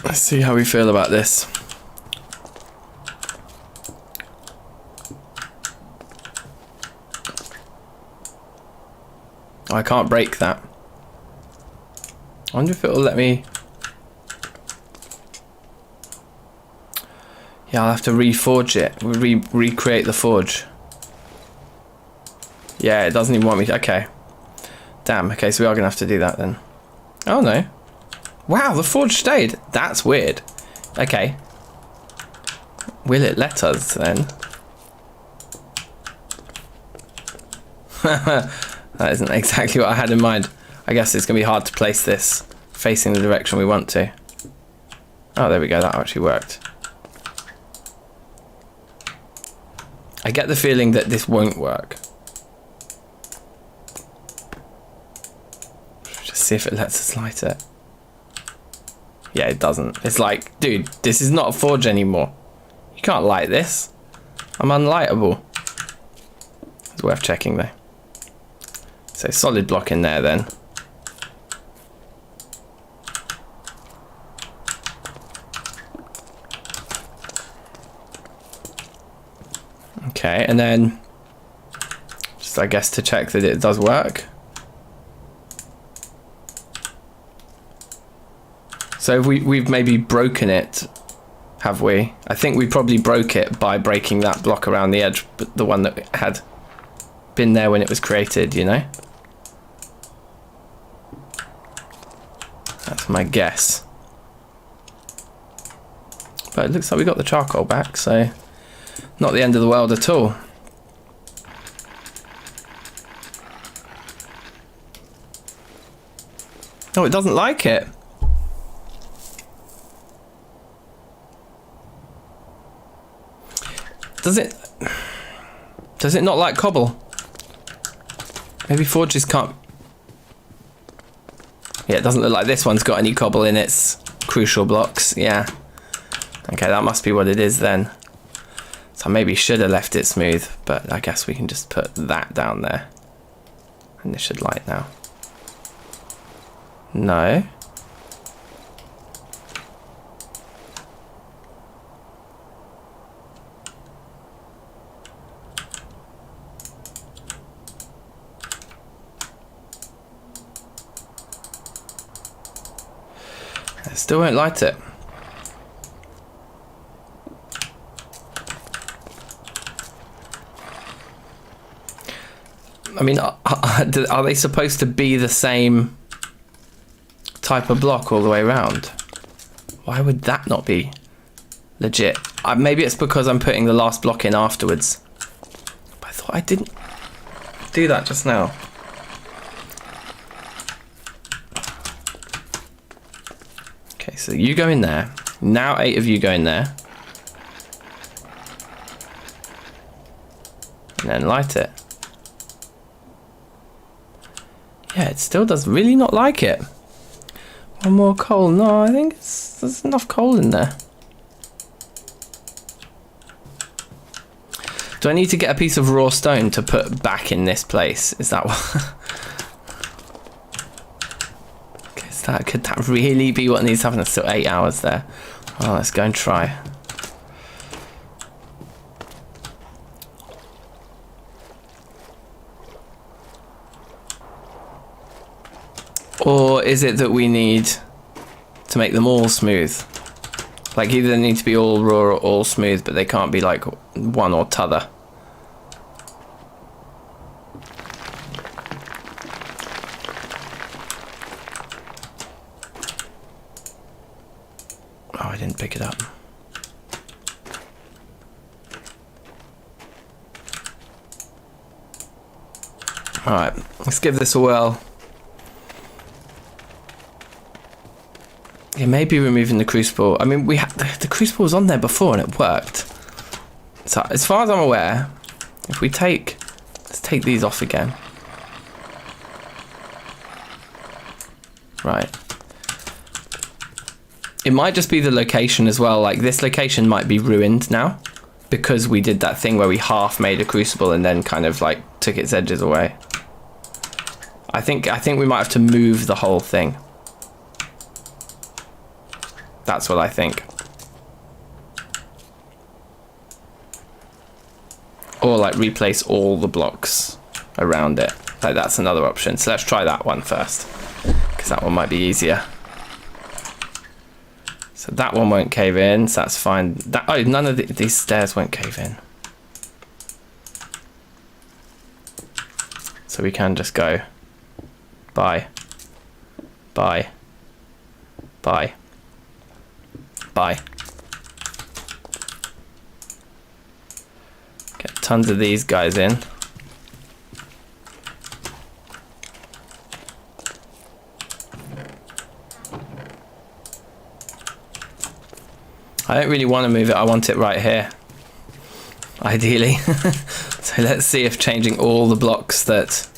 Let's see how we feel about this. I can't break that. I wonder if it'll let me... Yeah, I'll have to reforge it. Recreate the forge. Yeah, it doesn't even want me to... Okay. Damn, okay, so we are going to have to do that then. Oh no. Wow, the forge stayed. That's weird. Okay. Will it let us then? That isn't exactly what I had in mind. I guess it's going to be hard to place this facing the direction we want to. Oh, there we go. That actually worked. I get the feeling that this won't work. Just see if it lets us light it. Yeah, it doesn't. It's like, dude, this is not a forge anymore. You can't light this. I'm unlightable. It's worth checking though. So solid block in there then. Okay, and then just I guess to check that it does work. So we've maybe broken it, have we? I think we probably broke it by breaking that block around the edge, but the one that had been there when it was created, you know? That's my guess. But it looks like we got the charcoal back, so not the end of the world at all. Oh, it doesn't like it. Does it not like cobble? Maybe forges can't... Yeah, it doesn't look like this one's got any cobble in its crucial blocks. Yeah. Okay, that must be what it is then. So I maybe should have left it smooth, but I guess we can just put that down there. And this should light now. No. I still won't light it. I mean, are they supposed to be the same type of block all the way around? Why would that not be legit? Maybe it's because I'm putting the last block in afterwards. But I thought I didn't do that just now. Okay, so you go in there. Now 8 of you go in there. And then light it. Yeah, it still does really not like it. One more coal. No, I think there's enough coal in there. Do I need to get a piece of raw stone to put back in this place? Is that what... Could that really be what needs to happen? There's still 8 hours there. Oh, let's go and try. Or is it that we need to make them all smooth? Like either they need to be all raw or all smooth, but they can't be like one or t'other. Oh, I didn't pick it up. Alright, let's give this a whirl. Yeah, maybe removing the crucible. I mean, we had the crucible was on there before and it worked. So as far as I'm aware, if we let's take these off again. Right. It might just be the location as well. Like this location might be ruined now because we did that thing where we half made a crucible and then kind of like took its edges away. I think we might have to move the whole thing. That's what I think. Or like replace all the blocks around it. Like that's another option. So let's try that one first, because that one might be easier. So that one won't cave in, so that's fine. Oh, none of these stairs won't cave in. So we can just go bye, bye, bye, bye. Get tons of these guys in. I don't really want to move it, I want it right here, ideally. So let's see if changing all the blocks that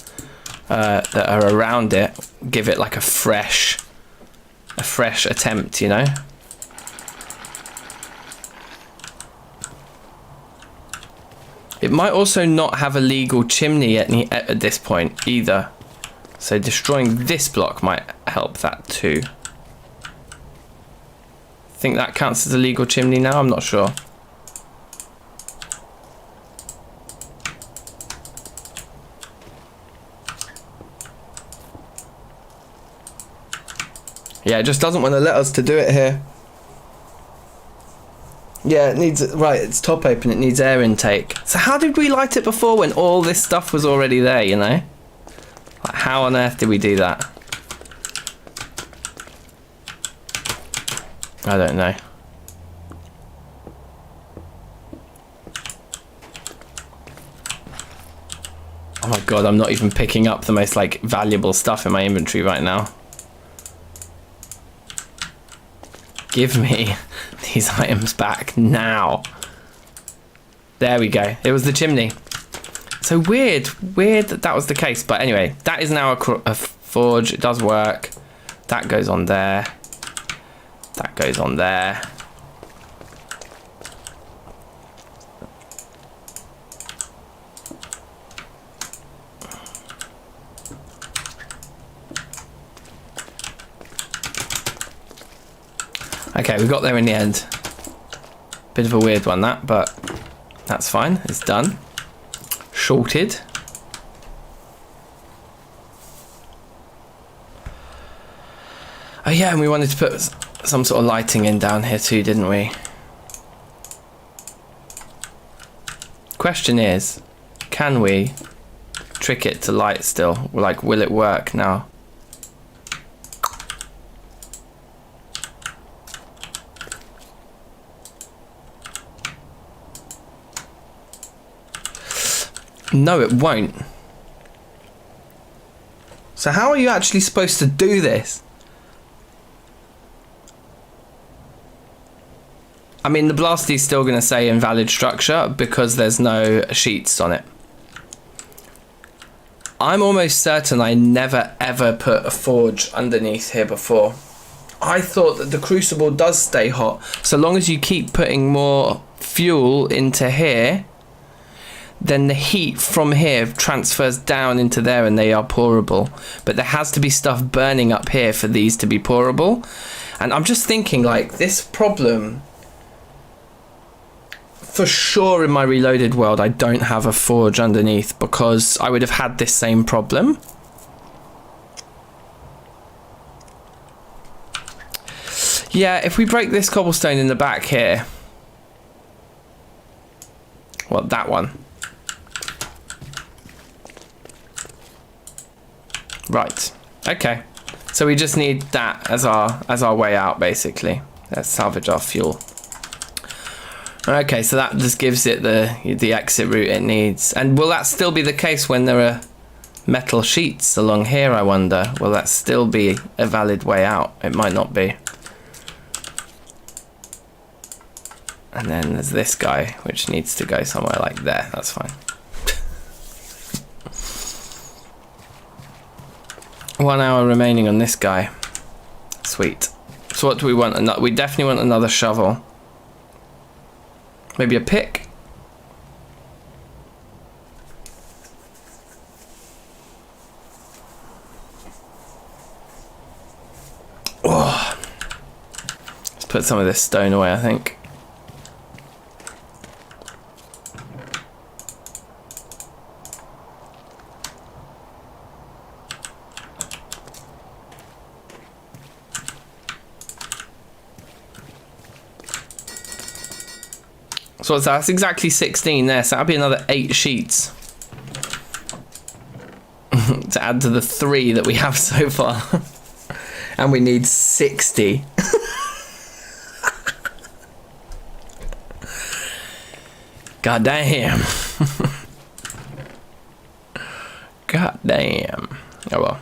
are around it give it like a fresh attempt, you know? It might also not have a legal chimney at this point either. So destroying this block might help that too. I think that counts as a legal chimney now, I'm not sure. Yeah, it just doesn't want to let us to do it here. Yeah, it needs, right, it's top open, it needs air intake. So how did we light it before when all this stuff was already there, you know? Like, how on earth did we do that? I don't know. Oh my god, I'm not even picking up the most like valuable stuff in my inventory right now. Give me these items back now. There we go. It was the chimney. So weird that that was the case. But anyway, that is now a forge. It does work. That goes on there. That goes on there. Okay, we got there in the end. Bit of a weird one that, but that's fine. It's done. Shorted. Oh yeah, and we wanted to put some sort of lighting in down here too, didn't we? Question is, can we trick it to light still? Like, will it work now? No, it won't. So how are you actually supposed to do this? I mean, the Blasty is still going to say invalid structure because there's no sheets on it. I'm almost certain I never ever put a forge underneath here before. I thought that the crucible does stay hot so long as you keep putting more fuel into here. Then the heat from here transfers down into there and they are pourable. But there has to be stuff burning up here for these to be pourable. And I'm just thinking, like, this problem, for sure in my reloaded world I don't have a forge underneath because I would have had this same problem. Yeah, if we break this cobblestone in the back here, well, that one. Right, okay, so we just need that as our way out, basically. Let's salvage our fuel. Okay, so that just gives it the exit route it needs. And will that still be the case when there are metal sheets along here, I wonder? Will that still be a valid way out? It might not be. And then there's this guy, which needs to go somewhere like there. That's fine. 1 hour remaining on this guy. Sweet. So what do we want? We definitely want another shovel. Maybe a pick. Oh. Let's put some of this stone away, I think. So what's that? That's exactly 16 there, so that'll be another 8 sheets to add to the 3 that we have so far. And we need 60. God damn. God damn. Oh well.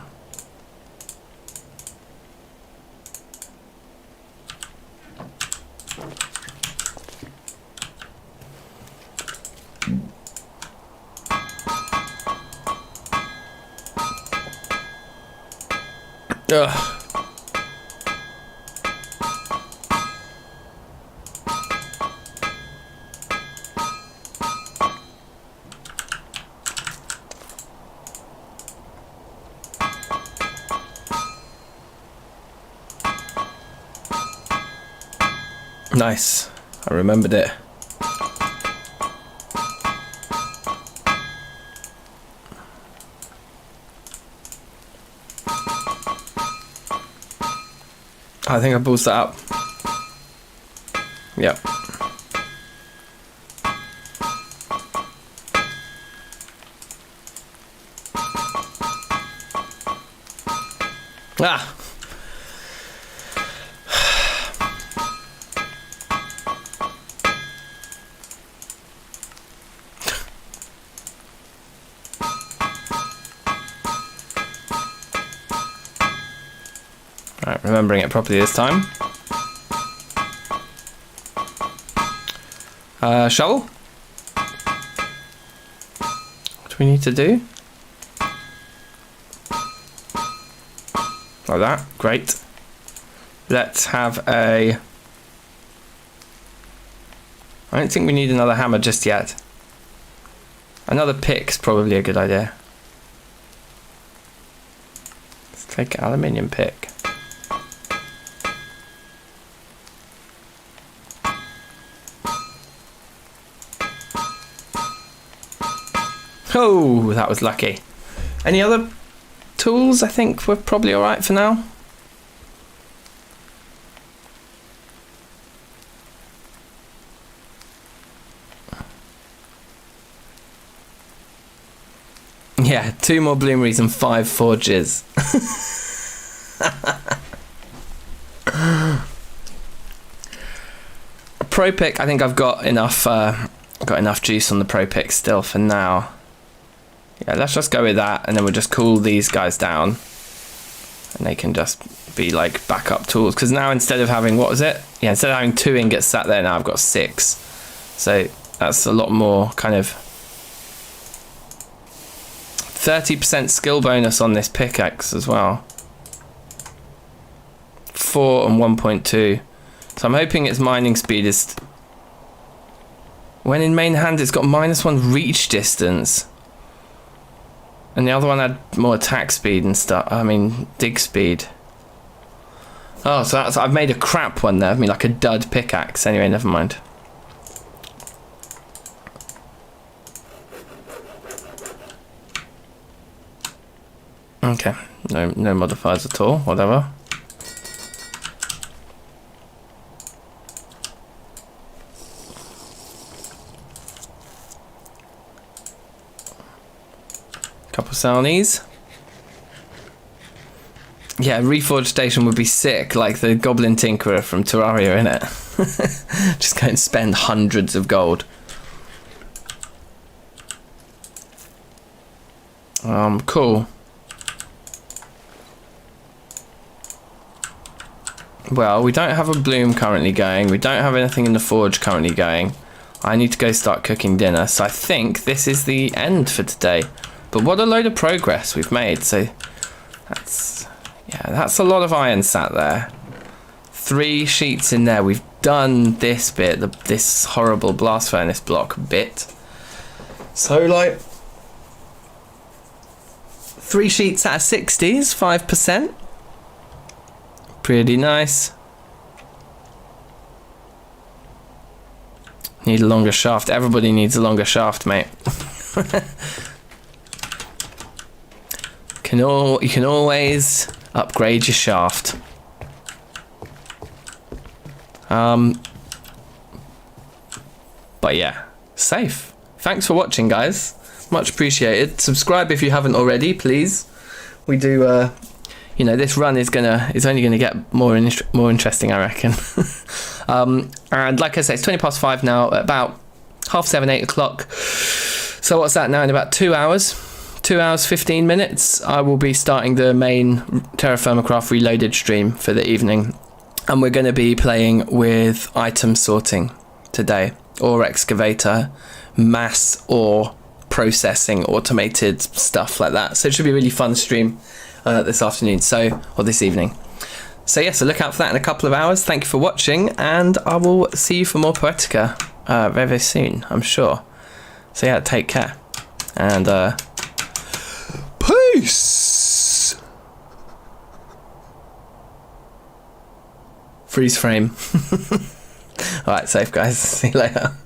Ugh. Nice. I remembered it. I think I boosted that up. Yep. Ah! Alright, remembering it properly this time. Shovel? What do do we need to do? Like that, great. Let's have a... I don't think we need another hammer just yet. Another pick's probably a good idea. Let's take an aluminium pick. Oh, that was lucky. Any other tools? I think we're probably alright for now. Yeah, 2 more bloomeries and 5 forges. Pro pick, I think I've got enough juice on the pro pick still for now. Yeah, let's just go with that, and then we'll just cool these guys down, and they can just be like backup tools. Because now instead of having, what was it? Yeah, instead of having 2 ingots sat there, now I've got 6. So that's a lot more kind of 30% skill bonus on this pickaxe as well. 4 and 1.2. So I'm hoping its mining speed is... When in main hand, it's got -1 reach distance. And the other one had more attack speed and stuff. I mean, dig speed. Oh, so that's, I've made a crap one there. I mean, like a dud pickaxe. Anyway, never mind. Okay, no modifiers at all. Whatever. Couple salnies. Yeah, reforge station would be sick, like the Goblin Tinkerer from Terraria, innit? Just go and spend hundreds of gold. Cool. Well, we don't have a bloom currently going. We don't have anything in the forge currently going. I need to go start cooking dinner. So I think this is the end for today. But what a load of progress we've made. So that's a lot of iron sat there. 3 sheets in there. We've done this bit, this horrible blast furnace block bit. So like 3 sheets out of 60 is 5%. Pretty nice. Need a longer shaft. Everybody needs a longer shaft, mate. You can always upgrade your shaft. But yeah, safe. Thanks for watching, guys. Much appreciated. Subscribe if you haven't already, please. We do. You know, this run is only gonna get more interesting, I reckon. And like I say, it's 5:20 now. About 7:30, 8 o'clock. So what's that now? In about 2 hours, 2 hours 15 minutes, I will be starting the main Terrafirmacraft Reloaded stream for the evening, and we're going to be playing with item sorting today, ore excavator, mass ore processing, automated stuff like that. So it should be a really fun stream. This afternoon, or this evening. So yeah, so look out for that in a couple of hours. Thank you for watching, and I will see you for more Poetica very, very soon, I'm sure. So yeah, take care, and peace. Freeze frame. All right, safe guys. See you later.